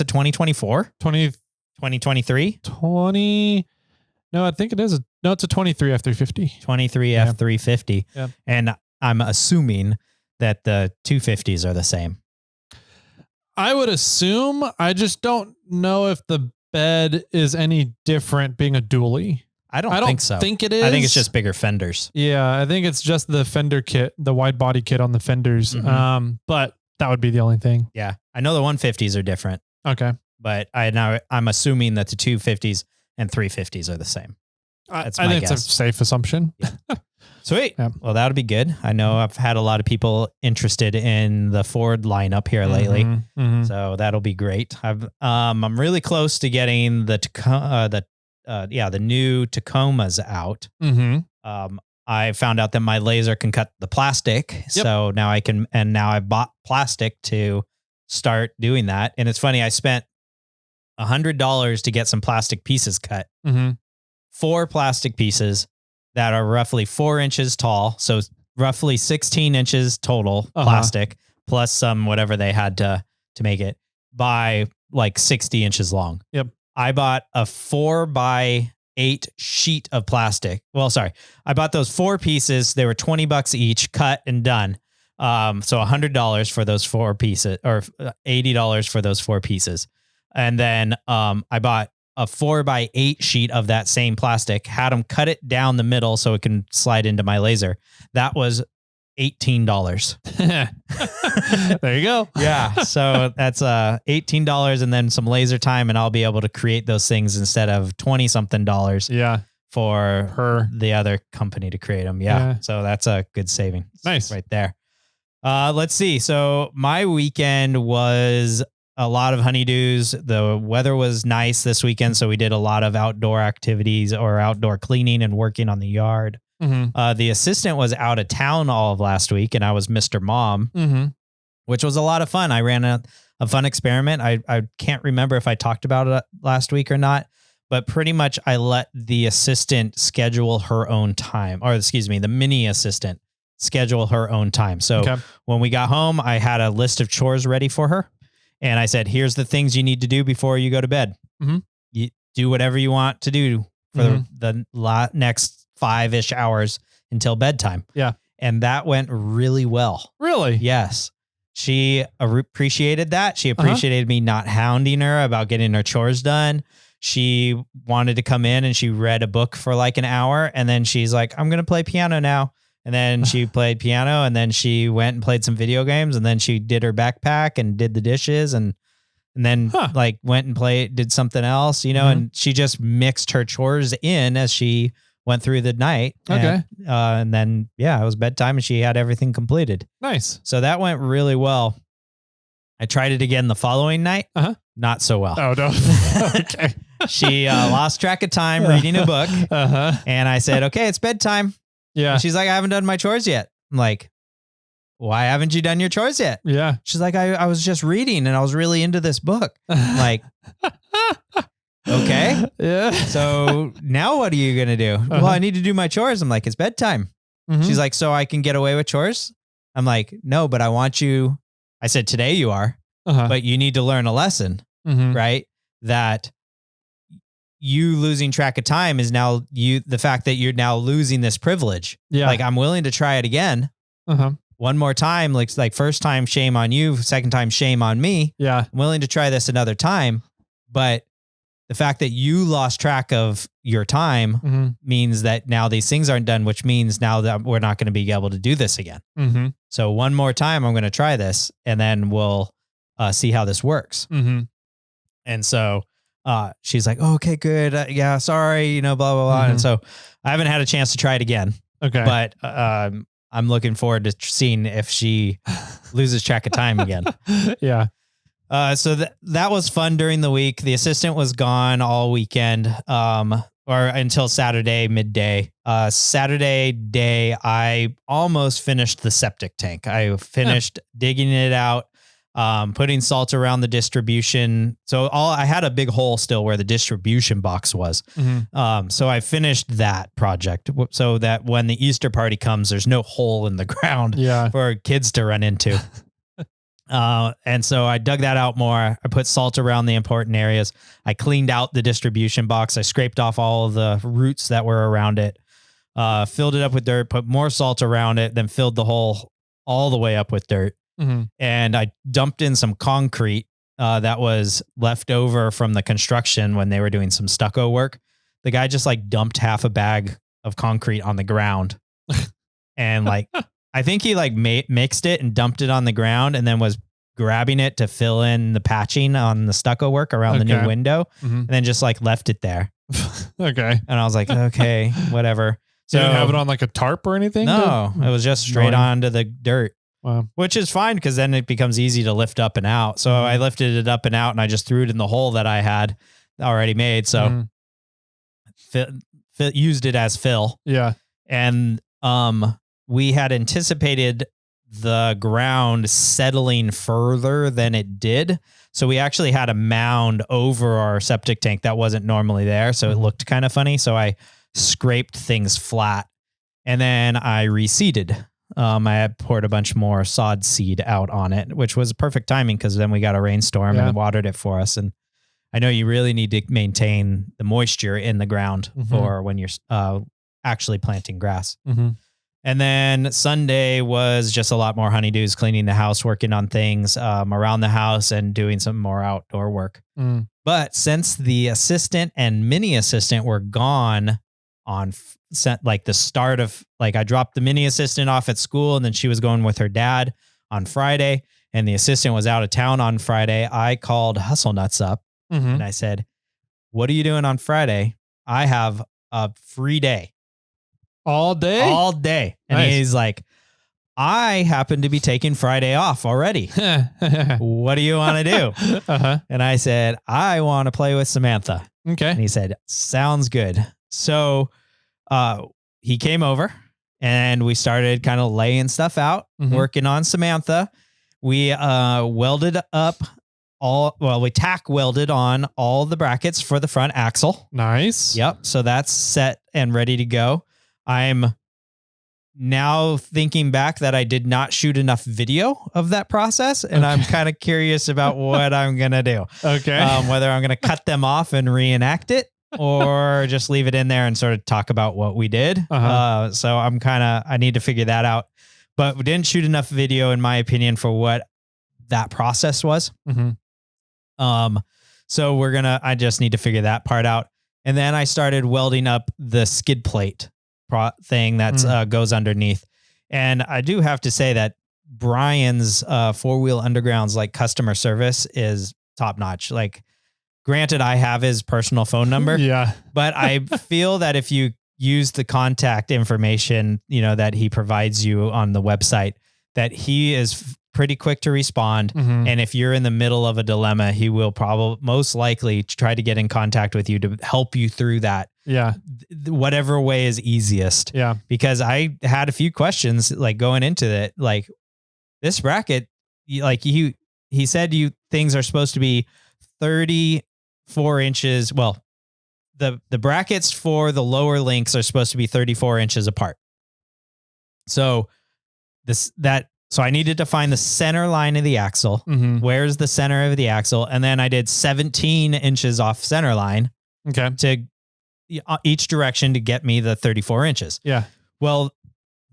a 2024? 2023? 20. No, I think it is. It's a 23 F350. 23 F350. Yeah. And I'm assuming that the 250s are the same. I would assume. I just don't know if the bed is any different being a dually. I don't think so. I think it is. I think it's just bigger fenders. Yeah, I think it's just the fender kit, the wide body kit on the fenders. Mm-hmm. But that would be the only thing. Yeah. I know the 150s are different. Okay. But I'm assuming that the 250s and 350s are the same. That's my guess. It's a safe assumption. Yeah. Sweet. Yeah. Well, that'll be good. I know I've had a lot of people interested in the Ford lineup here lately. Mm-hmm. So that'll be great. I'm really close to getting the new Tacomas out. Mm-hmm. I found out that my laser can cut the plastic. Yep. So now I bought plastic to start doing that. And it's funny, I spent $100 to get some plastic pieces cut. Mm-hmm. 4 plastic pieces that are roughly 4 inches tall. So roughly 16 inches total plastic, plus some whatever they had to make it, by like 60 inches long. Yep. I bought a 4x8 sheet of plastic. Well, sorry. I bought those 4 pieces. They were $20 each, cut and done. So $100 for those 4 pieces, or $80 for those 4 pieces. And then I bought a 4x8 sheet of that same plastic, had them cut it down the middle so it can slide into my laser. That was $18. There you go. Yeah. So that's $18 and then some laser time, and I'll be able to create those things instead of $20 something. Yeah. For the other company to create them. Yeah. So that's a good saving. Nice. Right there. Let's see. So my weekend was a lot of honeydews. The weather was nice this weekend, so we did a lot of outdoor activities or outdoor cleaning and working on the yard. Mm-hmm. The assistant was out of town all of last week, and I was Mr. Mom, which was a lot of fun. I ran a fun experiment. I can't remember if I talked about it last week or not, but pretty much I let the assistant schedule her own time, or the mini assistant schedule her own time. So when we got home, I had a list of chores ready for her. And I said, here's the things you need to do before you go to bed. Mm-hmm. You do whatever you want to do for the next 5-ish hours until bedtime. Yeah. And that went really well. Really? Yes. She appreciated that. She appreciated me not hounding her about getting her chores done. She wanted to come in and she read a book for like an hour. And then she's like, I'm going to play piano now. And then she played piano, and then she went and played some video games, and then she did her backpack and did the dishes, and then like went and did something else, and she just mixed her chores in as she went through the night. Okay. And then, it was bedtime and she had everything completed. Nice. So that went really well. I tried it again the following night. Not so well. Oh, no. Okay. She lost track of time reading a book. And I said, okay, it's bedtime. Yeah. And she's like, I haven't done my chores yet. I'm like, why haven't you done your chores yet? Yeah. She's like, I was just reading and I was really into this book. I'm like, okay. Yeah. So now what are you going to do? Well, I need to do my chores. I'm like, it's bedtime. She's like, so I can get away with chores? I'm like, no, but I want you. I said, today you are, but you need to learn a lesson, right? That you losing track of time is now the fact that you're now losing this privilege. Yeah. Like, I'm willing to try it again. One more time. Like first time, shame on you. Second time, shame on me. Yeah. I'm willing to try this another time, but the fact that you lost track of your time means that now these things aren't done, which means now that we're not going to be able to do this again. So one more time, I'm going to try this and then we'll see how this works. And so she's like, oh, okay, good. Yeah, sorry, blah, blah, blah. And so I haven't had a chance to try it again. Okay. But I'm looking forward to seeing if she loses track of time again. Yeah. So that was fun during the week. The assistant was gone all weekend, or until Saturday midday. Saturday day, I almost finished the septic tank. I finished digging it out, putting salt around the distribution. So I had a big hole still where the distribution box was. So I finished that project so that when the Easter party comes, there's no hole in the ground for kids to run into. And so I dug that out more. I put salt around the important areas. I cleaned out the distribution box. I scraped off all of the roots that were around it, filled it up with dirt, put more salt around it, then filled the hole all the way up with dirt. And I dumped in some concrete that was left over from the construction when they were doing some stucco work. The guy just like dumped half a bag of concrete on the ground and like, I think he like mixed it and dumped it on the ground and then was grabbing it to fill in the patching on the stucco work around the new window and then just like left it there. Okay. And I was like, okay, whatever. So you didn't have it on like a tarp or anything? No, it was just straight onto the dirt. Wow. Which is fine because then it becomes easy to lift up and out. So I lifted it up and out and I just threw it in the hole that I had already made. So used it as fill. Yeah. And we had anticipated the ground settling further than it did. So we actually had a mound over our septic tank that wasn't normally there. So it looked kind of funny. So I scraped things flat and then I reseeded. I had poured a bunch more sod seed out on it, which was perfect timing because then we got a rainstorm and watered it for us. And I know you really need to maintain the moisture in the ground for when you're actually planting grass. And then Sunday was just a lot more honeydews, cleaning the house, working on things around the house and doing some more outdoor work. But since the assistant and mini assistant were gone on like the start of like I dropped the mini assistant off at school and then she was going with her dad on Friday and the assistant was out of town on Friday. I called Hustle Nuts up and I said, what are you doing on Friday? I have a free day. All day? All day. And nice. He's like, I happen to be taking Friday off already. What do you want to do? And I said, I want to play with Samantha. Okay. And he said, sounds good. So he came over and we started kind of laying stuff out, working on Samantha. We welded up we tack welded on all the brackets for the front axle. Nice. Yep. So that's set and ready to go. I'm now thinking back that I did not shoot enough video of that process. And I'm kind of curious about what I'm going to do. Okay. Whether I'm going to cut them off and reenact it or just leave it in there and sort of talk about what we did. So I need to figure that out, but we didn't shoot enough video in my opinion for what that process was. So I just need to figure that part out. And then I started welding up the skid plate thing that goes underneath. And I do have to say that Brian's 4-Wheel Underground's like customer service is top notch. Like granted, I have his personal phone number, but I feel that if you use the contact information, that he provides you on the website, that he is pretty quick to respond. And if you're in the middle of a dilemma, he will most likely try to get in contact with you to help you through that. Whatever way is easiest. Because I had a few questions like going into it, like this bracket, like he said, things are supposed to be 34 inches. Well, the brackets for the lower links are supposed to be 34 inches apart. So so I needed to find the center line of the axle. Where's the center of the axle? And then I did 17 inches off center line to each direction to get me the 34 inches. Well,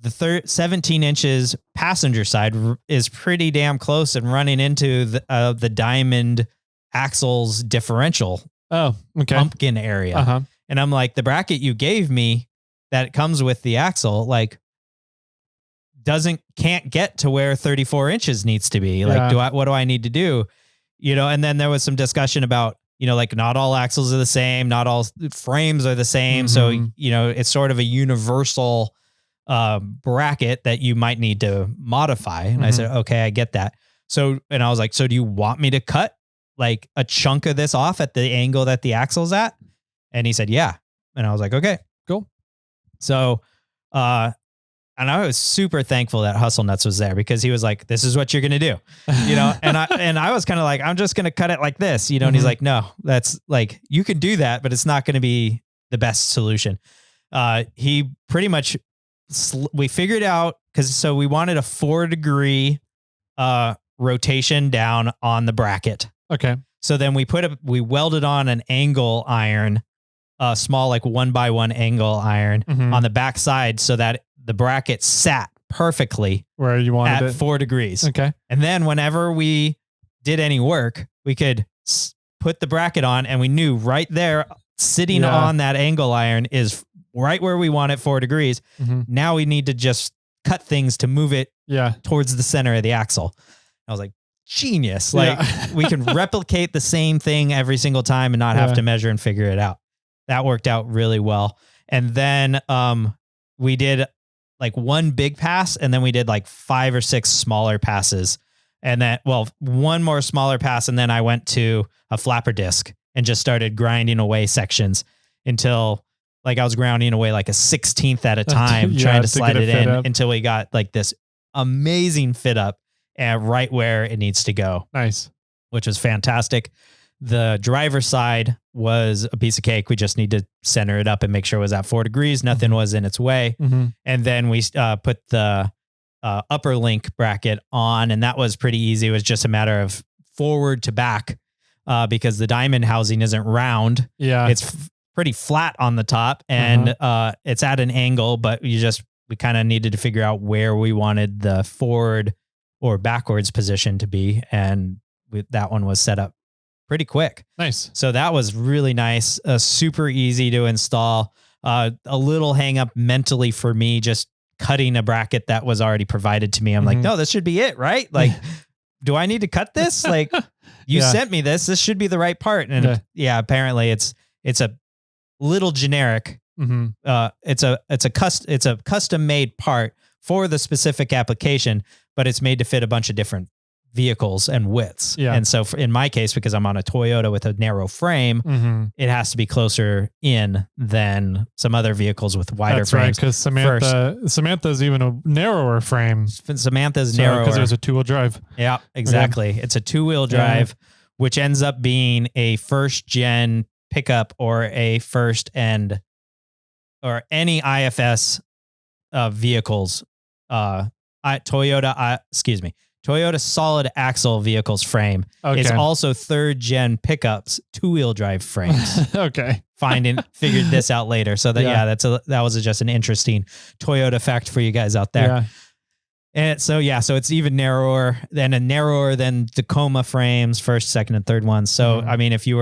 the 17 inches passenger side is pretty damn close and running into the diamond axles differential pumpkin area. And I'm like, the bracket you gave me that comes with the axle, like can't get to where 34 inches needs to be. Like, what do I need to do? You know, and then there was some discussion about, you know, like not all axles are the same, not all frames are the same. So, you know, it's sort of a universal bracket that you might need to modify. And I said, okay, I get that. So, and I was like, so do you want me to cut like a chunk of this off at the angle that the axle's at? And he said, yeah. And I was like, okay, cool. So, and I was super thankful that Hustle Nuts was there because he was like, this is what you're going to do, you know? and I was kind of like, I'm just going to cut it like this, you know? And he's like, no, that's like, you can do that, but it's not going to be the best solution. He pretty much, we figured out, so we wanted a 4-degree, rotation down on the bracket. Okay. So then we welded on an angle iron, a small, like 1x1 angle iron on the back side so that the bracket sat perfectly where you wanted at 4 degrees. Okay. And then whenever we did any work, we could put the bracket on and we knew right there sitting on that angle iron is right where we want it, 4 degrees. Now we need to just cut things to move it towards the center of the axle. I was like, genius. Like we can replicate the same thing every single time and not have to measure and figure it out. That worked out really well. And then we did like one big pass and then we did like 5 or 6 smaller passes. And then, one more smaller pass. And then I went to a flapper disc and just started grinding away sections until like I was grounding away like a 16th at a time, trying to slide it in until we got like this amazing fit up and right where it needs to go. Nice. Which was fantastic. The driver's side was a piece of cake. We just need to center it up and make sure it was at 4 degrees. Nothing was in its way. And then we put the upper link bracket on, and that was pretty easy. It was just a matter of forward to back because the diamond housing isn't round. Yeah. It's pretty flat on the top and it's at an angle, but we kind of needed to figure out where we wanted the forward or backwards position to be. And that one was set up pretty quick. Nice. So that was really nice. Super easy to install. A little hang up mentally for me, just cutting a bracket that was already provided to me. I'm like, no, this should be it, right? Like, do I need to cut this? Like you sent me this should be the right part. And apparently it's a little generic. It's a custom made part for the specific application, but it's made to fit a bunch of different vehicles and widths. Yeah. And so in my case, because I'm on a Toyota with a narrow frame, it has to be closer in than some other vehicles with wider frames. That's right, because Samantha's even a narrower frame. Samantha's narrower. Because there's a 2-wheel drive. Yeah, exactly. Okay. It's a 2-wheel drive, which ends up being a first gen pickup or a first end or any IFS vehicles. Toyota solid axle vehicles frame. Okay. It's also 3rd gen pickups 2-wheel drive frames. Okay. Figured this out later. So that was just an interesting Toyota fact for you guys out there. Yeah. And so it's even narrower than Tacoma frames, 1st, 2nd, and 3rd ones. So I mean, if you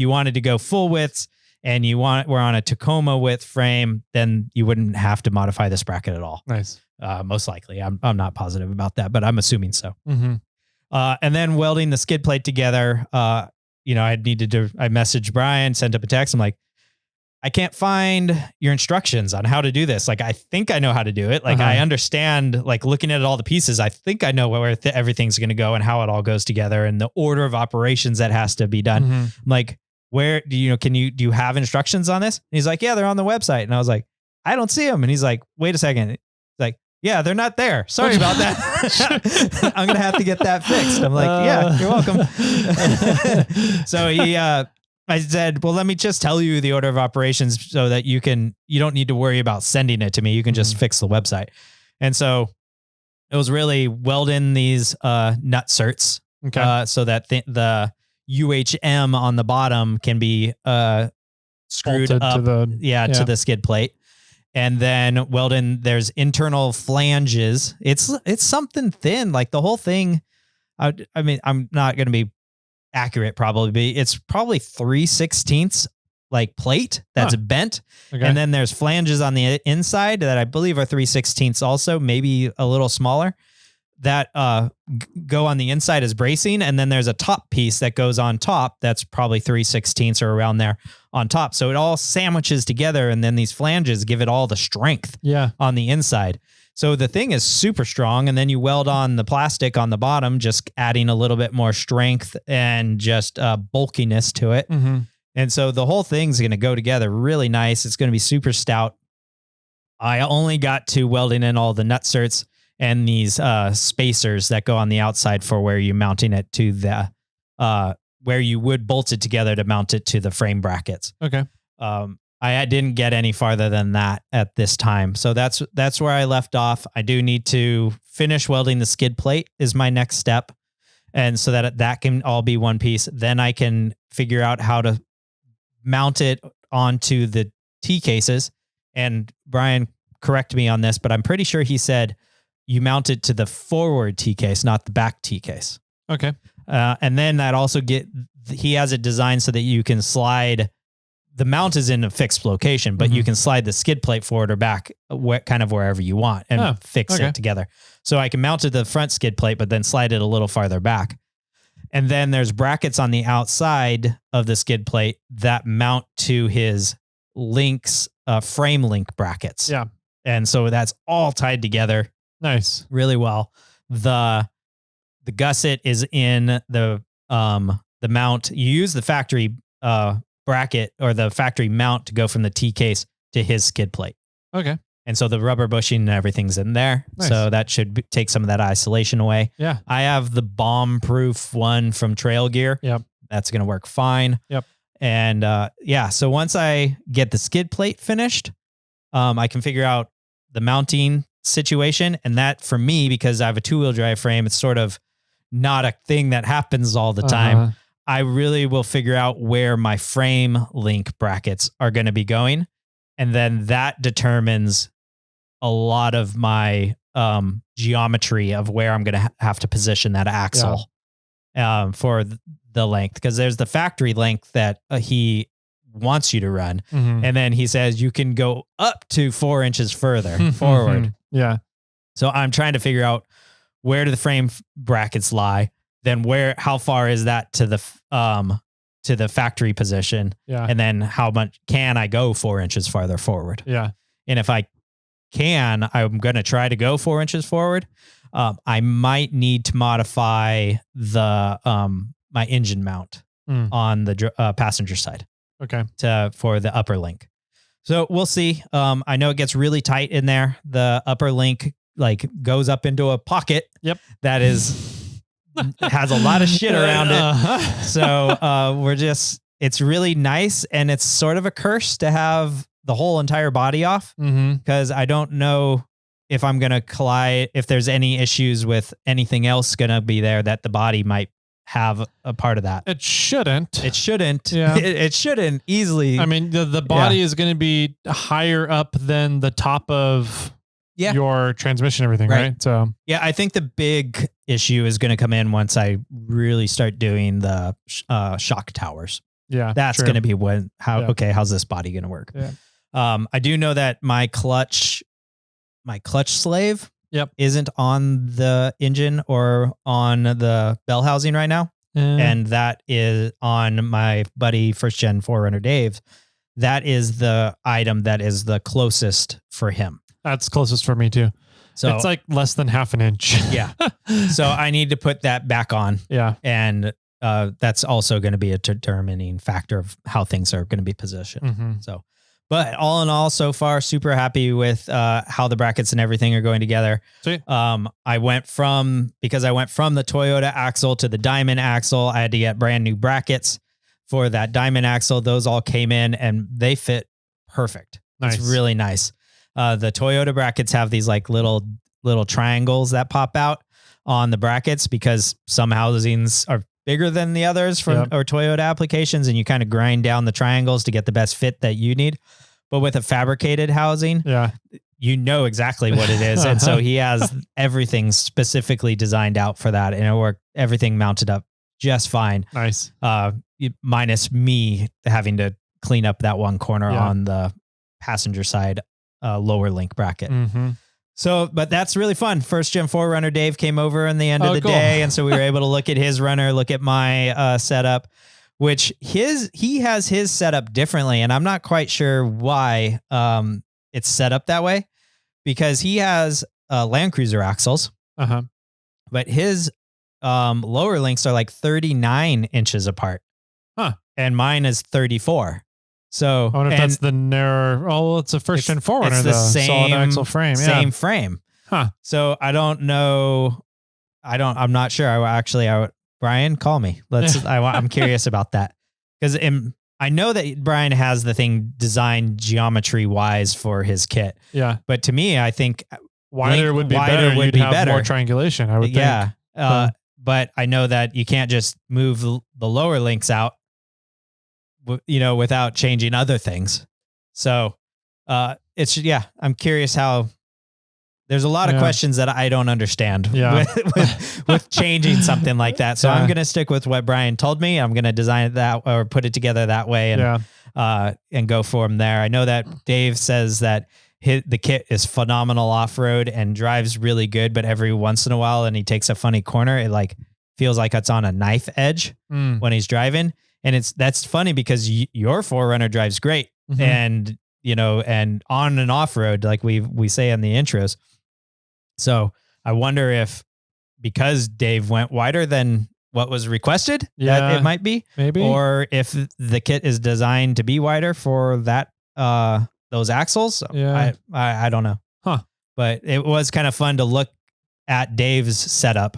wanted to go full widths and we're on a Tacoma width frame, then you wouldn't have to modify this bracket at all. Nice. Most likely. I'm not positive about that, but I'm assuming so. And then welding the skid plate together, I messaged Brian, sent up a text. I'm like, I can't find your instructions on how to do this. Like, I think I know how to do it. Like, I understand, like looking at all the pieces, I think I know where everything's going to go and how it all goes together and the order of operations that has to be done. I'm like, where do you do you have instructions on this? And he's like, yeah, they're on the website. And I was like, I don't see them. And he's like, wait a second. He's like, yeah, they're not there. Sorry about that. I'm going to have to get that fixed. I'm like, yeah, you're welcome. So I said, well, let me just tell you the order of operations so that you don't need to worry about sending it to me. You can just fix the website. And so it was really weld in these nut certs so that the UHM on the bottom can be screwed bolted up to the skid plate. And then weld in, there's internal flanges. It's something thin, like the whole thing. I mean, I'm not going to be accurate probably. It's probably 3/16 like plate that's bent. Okay. And then there's flanges on the inside that I believe are 3/16 also, maybe a little smaller, that go on the inside as bracing. And then there's a top piece that goes on top that's probably 3/16 or around there on top. So it all sandwiches together, and then these flanges give it all the strength on the inside. So the thing is super strong, and then you weld on the plastic on the bottom, just adding a little bit more strength and just bulkiness to it. Mm-hmm. And so the whole thing's going to go together really nice. It's going to be super stout. I only got to welding in all the nutserts and these spacers that go on the outside for where you're mounting it to the, where you would bolt it together to mount it to the frame brackets. Okay. I didn't get any farther than that at this time. So that's where I left off. I do need to finish welding the skid plate is my next step. And so that can all be one piece. Then I can figure out how to mount it onto the T cases. And Brian, correct me on this, but I'm pretty sure he said you mount it to the forward T case, not the back T case. Okay. And then that also he has it designed so that you can slide, the mount is in a fixed location, but you can slide the skid plate forward or back kind of wherever you want and fix it together. So I can mount it to the front skid plate, but then slide it a little farther back. And then there's brackets on the outside of the skid plate that mount to his links, frame link brackets. Yeah. And so that's all tied together. Nice. Really well. The gusset is in the mount. You use the factory bracket or the factory mount to go from the T case to his skid plate. Okay. And so the rubber bushing and everything's in there. Nice. So that should take some of that isolation away. Yeah. I have the bomb-proof one from Trail Gear. Yep. That's going to work fine. Yep. And so once I get the skid plate finished, I can figure out the mounting situation. And that for me, because I have a 2-wheel drive frame, it's sort of not a thing that happens all the time. I really will figure out where my frame link brackets are going to be going. And then that determines a lot of my geometry of where I'm going to have to position that axle for the length. Because there's the factory length that he wants you to run. Mm-hmm. And then he says you can go up to 4 inches further forward. Yeah. So I'm trying to figure out where do the frame brackets lie, then how far is that to the factory position? Yeah. And then how much can I go 4 inches farther forward? Yeah. And if I can, I'm going to try to go 4 inches forward. I might need to modify the my engine mount on the passenger side. Okay. For the upper link. So we'll see. I know it gets really tight in there. The upper link goes up into a pocket. Yep. That has a lot of shit around it. So it's really nice, and it's sort of a curse to have the whole entire body off because I don't know if I'm going to collide, if there's any issues with anything else going to be there that the body might have a part of that. It shouldn't. Yeah. It shouldn't easily. I mean, the body is going to be higher up than the top of your transmission, everything, right? So yeah, I think the big issue is going to come in once I really start doing the shock towers. Yeah, that's going to be how's this body going to work? Yeah. I do know that my clutch slave isn't on the engine or on the bell housing right now. And that is on my buddy first gen 4Runner Dave. That is the item that is the closest for him. That's closest for me too. So it's like less than half an inch. Yeah. So I need to put that back on. Yeah. And that's also going to be a determining factor of how things are going to be positioned. Mm-hmm. So, but all in all, so far, super happy with how the brackets and everything are going together. Sweet. I went from the Toyota axle to the Diamond axle. I had to get brand new brackets for that Diamond axle. Those all came in and they fit perfect. Nice. It's really nice. The Toyota brackets have these like little triangles that pop out on the brackets because some housings are bigger than the others or Toyota applications, and you kind of grind down the triangles to get the best fit that you need. But with a fabricated housing, you know exactly what it is. And so he has everything specifically designed out for that, and everything mounted up just fine. Nice. Minus me having to clean up that one corner on the passenger side lower link bracket. Mm-hmm. So, but that's really fun. First Gen 4Runner Dave came over in the end of the day. And so we were able to look at his runner, look at my setup, which he has his setup differently. And I'm not quite sure why it's set up that way, because he has Land Cruiser axles, but his lower links are like 39 inches apart. Huh. And mine is 34. So I wonder if that's the narrower. Oh, well, it's a first Gen 4Runner. It's the same solid axle frame. Same frame. Huh. So I don't know. I'm not sure. Brian, call me. I'm curious about that, because I know that Brian has the thing designed geometry wise for his kit. Yeah. But to me, I think wider would be better. You'd have more triangulation, I would think. Yeah. But I know that you can't just move the lower links out, without changing other things. So I'm curious how there's a lot of questions that I don't understand with changing something like that. So I'm going to stick with what Brian told me. I'm going to design it that or put it together that way and go from there. I know that Dave says that the kit is phenomenal off-road and drives really good, but every once in a while, and he takes a funny corner, it like feels like it's on a knife edge when he's driving. And that's funny because your 4Runner drives great, and and on and off road, like we say in the intros. So I wonder if because Dave went wider than what was requested, that it might be, maybe, or if the kit is designed to be wider for that those axles. I don't know. Huh? But it was kind of fun to look at Dave's setup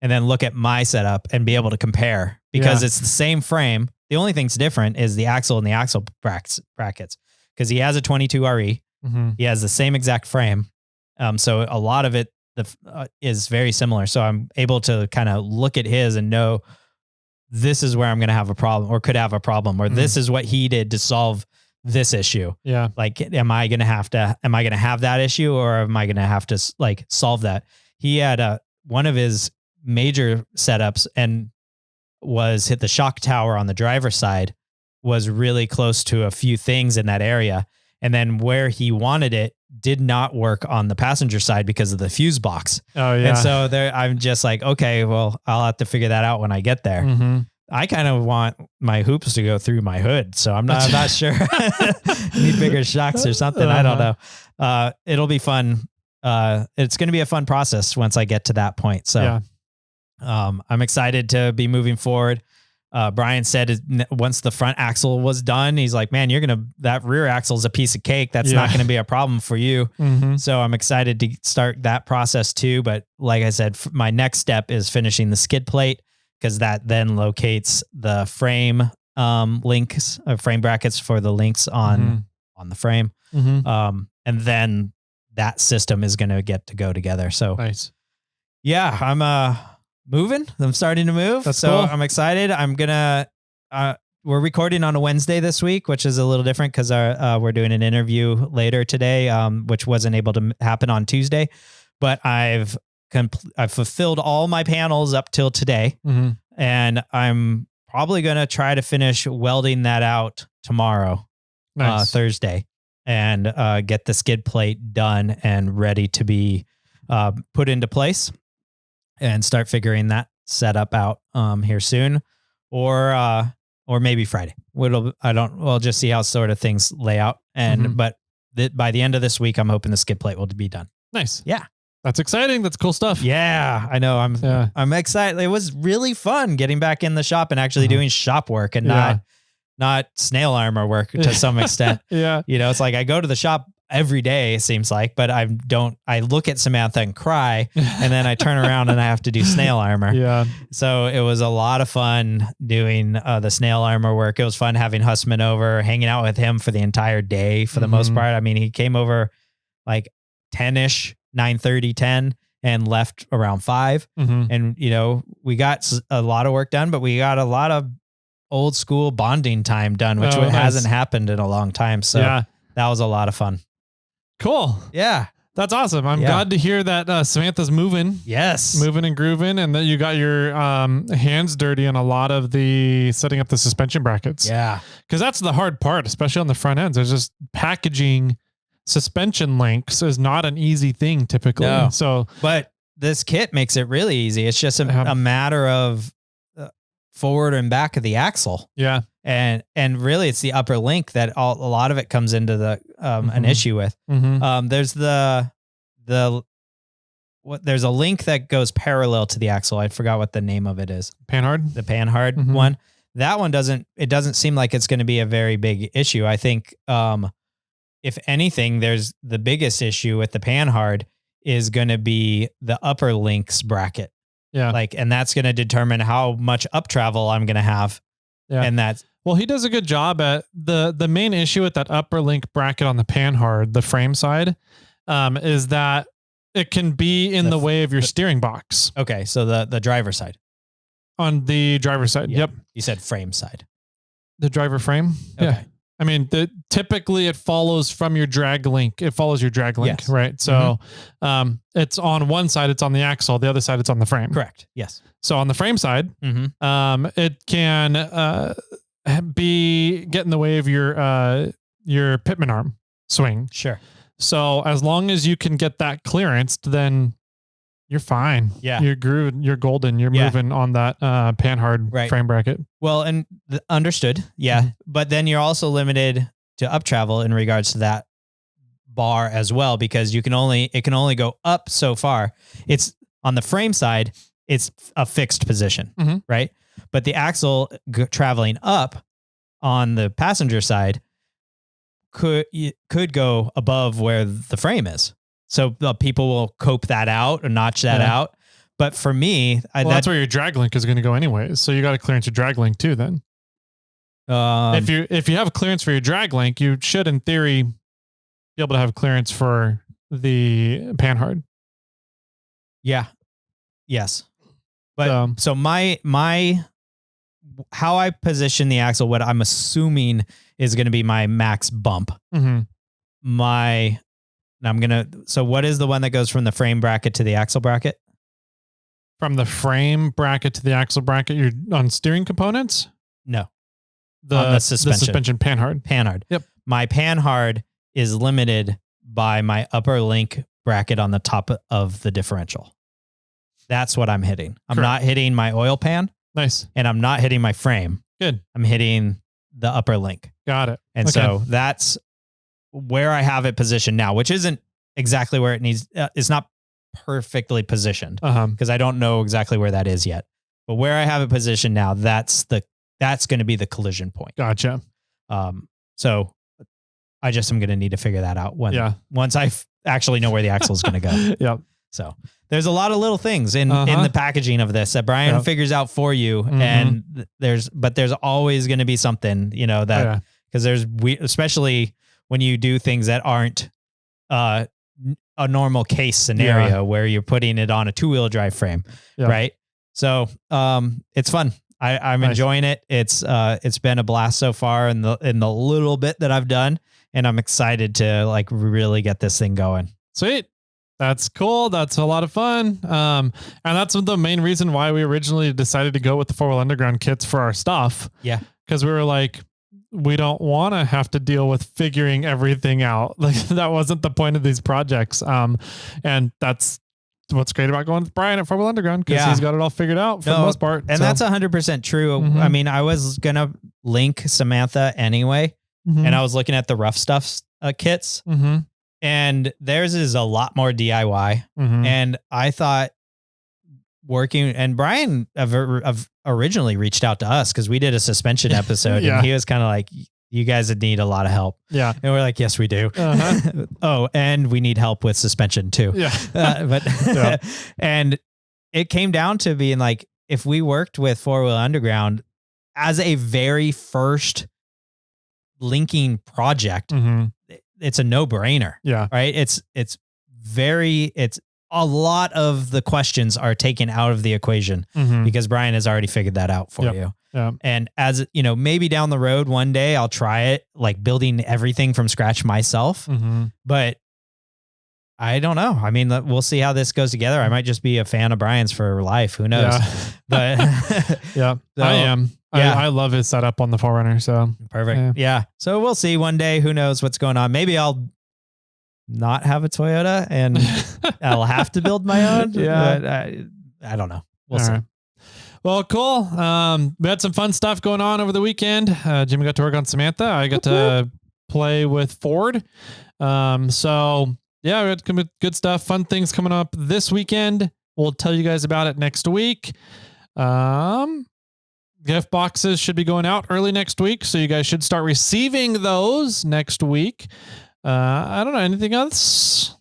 and then look at my setup and be able to compare, because it's the same frame. The only thing's different is the axle and the axle brackets, because he has a 22 RE. He has the same exact frame. So a lot of it is very similar. So I'm able to kind of look at his and know this is where I'm going to have a problem, or could have a problem, or this is what he did to solve this issue. Yeah. Like, am I going to have that issue, or am I going to have to like solve that? He had one of his major setups and hit the shock tower on the driver's side was really close to a few things in that area. And then where he wanted it did not work on the passenger side because of the fuse box. Oh yeah. And so I'm just like, okay, well, I'll have to figure that out when I get there. I kind of want my hoops to go through my hood. So I'm not sure. Need bigger shocks or something. I don't know. It'll be fun. It's going to be a fun process once I get to that point. So I'm excited to be moving forward. Brian said once the front axle was done, he's like, man, that rear axle is a piece of cake. That's not going to be a problem for you. So I'm excited to start that process too. But like I said, my next step is finishing the skid plate, because that then locates the frame links, frame brackets for the links on the frame. And then that system is going to go together. So nice. Yeah, I'm moving. I'm starting to move. That's cool. I'm excited. We're recording on a Wednesday this week, which is a little different because we're doing an interview later today, which wasn't able to happen on Tuesday, but I've fulfilled all my panels up till today. And I'm probably going to try to finish welding that out tomorrow, Thursday, and get the skid plate done and ready to be put into place, and start figuring that setup out here soon, or maybe Friday. We'll just see how sort of things lay out. And but by the end of this week, I'm hoping the skid plate will be done. Nice. Yeah. That's exciting. That's cool stuff. Yeah, I know. I'm excited. It was really fun getting back in the shop and actually doing shop work and not snail armor work to some extent. It's like I go to the shop every day, it seems like, but I look at Samantha and cry, and then I turn around and I have to do snail armor. So it was a lot of fun doing the snail armor work. It was fun having Hussman over, hanging out with him for the entire day for the most part. I mean, he came over like 10-ish, 9:30, 10, and left around 5. And, we got a lot of work done, but we got a lot of old school bonding time done, which hasn't happened in a long time. So that was a lot of fun. Cool. Yeah. That's awesome. I'm glad to hear that Samantha's moving. Yes. Moving and grooving, and that you got your hands dirty on a lot of the setting up the suspension brackets. Yeah. Because that's the hard part, especially on the front ends. There's just packaging suspension links is not an easy thing typically. No. So, but this kit makes it really easy. It's just a matter of forward and back of the axle. Yeah. And really it's the upper link that a lot of it comes into the an issue with. There's there's a link that goes parallel to the axle. I forgot what the name of it is. Panhard? The Panhard one. That one doesn't seem like it's going to be a very big issue. I think if anything, there's the biggest issue with the Panhard is going to be the upper links bracket. Yeah. And that's going to determine how much up travel I'm going to have. Yeah. And that's, well, he does a good job at the main issue with that upper link bracket on the Panhard, the frame side, is that it can be in the way of your steering box. Okay. So the driver side. On the driver's side. Yeah. Yep. You said frame side. The driver frame. Okay. Yeah. I mean, typically it follows from your drag link. It follows your drag link, yes. right? So it's on one side, it's on the axle. The other side, it's on the frame. Correct. Yes. So on the frame side, it can get in the way of your pitman arm swing. Sure. So as long as you can get that clearanced, then you're fine. Yeah. You're grooved. You're golden. You're moving on that Panhard frame bracket. Well, and understood. Yeah. But then you're also limited to up travel in regards to that bar as well, because it can only go up so far. It's on the frame side. It's a fixed position, right? But the axle traveling up on the passenger side could go above where the frame is. So people will cope that out or notch that out. But for me, that's where your drag link is going to go anyways. So you got to clearance your drag link too. Then, if you have a clearance for your drag link, you should, in theory, be able to have clearance for the Panhard. Yeah. Yes. But so my how I position the axle, what I'm assuming is going to be my max bump. So what is the one that goes from the frame bracket to the axle bracket? From the frame bracket to the axle bracket, you're on steering components? No. On the suspension Panhard. Panhard. Yep. My Panhard is limited by my upper link bracket on the top of the differential. That's what I'm hitting. I'm not hitting my oil pan. Nice. And I'm not hitting my frame. Good. I'm hitting the upper link. Got it. And so that's where I have it positioned now, which isn't exactly where it needs. It's not perfectly positioned because I don't know exactly where that is yet. But where I have it positioned now, that's going to be the collision point. Gotcha. So I just am going to need to figure that out once I actually know where the axle is going to go. Yep. So there's a lot of little things in the packaging of this that Brian figures out for you. And there's always going to be something, that because especially when you do things that aren't a normal case scenario where you're putting it on a 2-wheel drive frame. Right. So it's fun. I'm enjoying it. It's been a blast so far in the little bit that I've done, and I'm excited to really get this thing going. Sweet. That's cool. That's a lot of fun. And that's the main reason why we originally decided to go with the 4-wheel underground kits for our stuff. Yeah. Because we were like, we don't want to have to deal with figuring everything out. Like that wasn't the point of these projects. And that's what's great about going with Brian at 4-wheel underground, because he's got it all figured out for the most part. And that's 100% true. I mean, I was going to link Samantha anyway, and I was looking at the rough stuff kits. And theirs is a lot more DIY. And I thought and Brian originally reached out to us because we did a suspension episode and he was kind of like, you guys would need a lot of help. Yeah. And we're like, yes, we do. Oh, and we need help with suspension too. Yeah. And it came down to being like, if we worked with 4-wheel underground as a very first linking project, it's a no-brainer. Yeah. Right. It's a lot of the questions are taken out of the equation because Brian has already figured that out for you. Yeah. And as maybe down the road, one day I'll try it, like building everything from scratch myself. But I don't know. I mean, we'll see how this goes together. I might just be a fan of Brian's for life. Who knows? Yeah. But yeah, so, I am. Yeah. I love his setup on the 4Runner. So perfect. Yeah. So we'll see one day. Who knows what's going on? Maybe I'll not have a Toyota and I'll have to build my own. Yeah. But I don't know. We'll see. Right. Well, cool. We had some fun stuff going on over the weekend. Jimmy got to work on Samantha. I got to play with Ford. So yeah, we had some good stuff, fun things coming up this weekend. We'll tell you guys about it next week. Gift boxes should be going out early next week, so you guys should start receiving those next week. I don't know, anything else?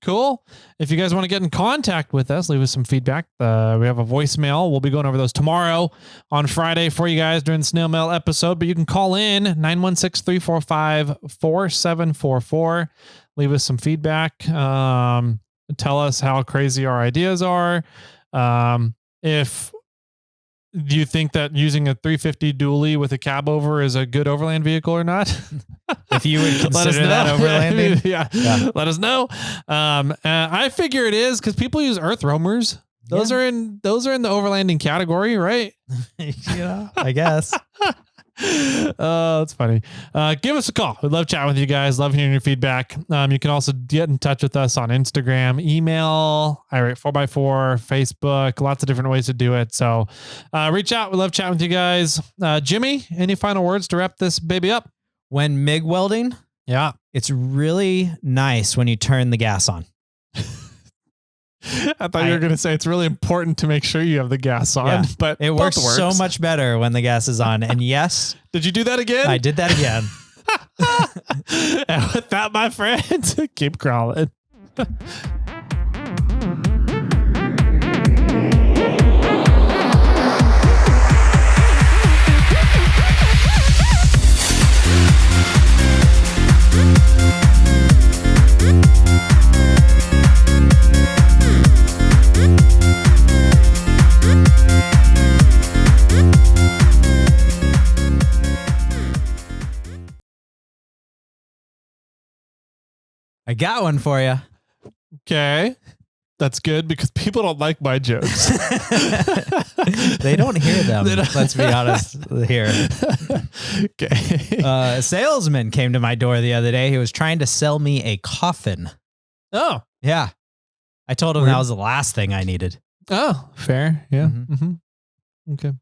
Cool. If you guys want to get in contact with us, leave us some feedback. We have a voicemail. We'll be going over those tomorrow on Friday for you guys during the Snail Mail episode, but you can call in 916-345-4744. Leave us some feedback. Tell us how crazy our ideas are. If do you think that using a 350 dually with a cab over is a good overland vehicle or not? If you would consider that overlanding, yeah, let us know. I figure it is because people use earth roamers. Those are in the overlanding category, right? Yeah, I guess. Oh, that's funny. Give us a call. We'd love chatting with you guys. Love hearing your feedback. You can also get in touch with us on Instagram, email, irate4x4, Facebook, lots of different ways to do it. So reach out. We love chatting with you guys. Jimmy, any final words to wrap this baby up? When MIG welding, it's really nice when you turn the gas on. I thought you were going to say it's really important to make sure you have the gas on, but it works so much better when the gas is on. And yes. Did you do that again? I did that again. And with that, my friends, keep crawling. I got one for you. Okay. That's good because people don't like my jokes. They don't hear them. Let's be honest here. Okay. A salesman came to my door the other day. He was trying to sell me a coffin. Oh. Yeah. I told him that was the last thing I needed. Oh, fair. Yeah. Mm-hmm. Okay.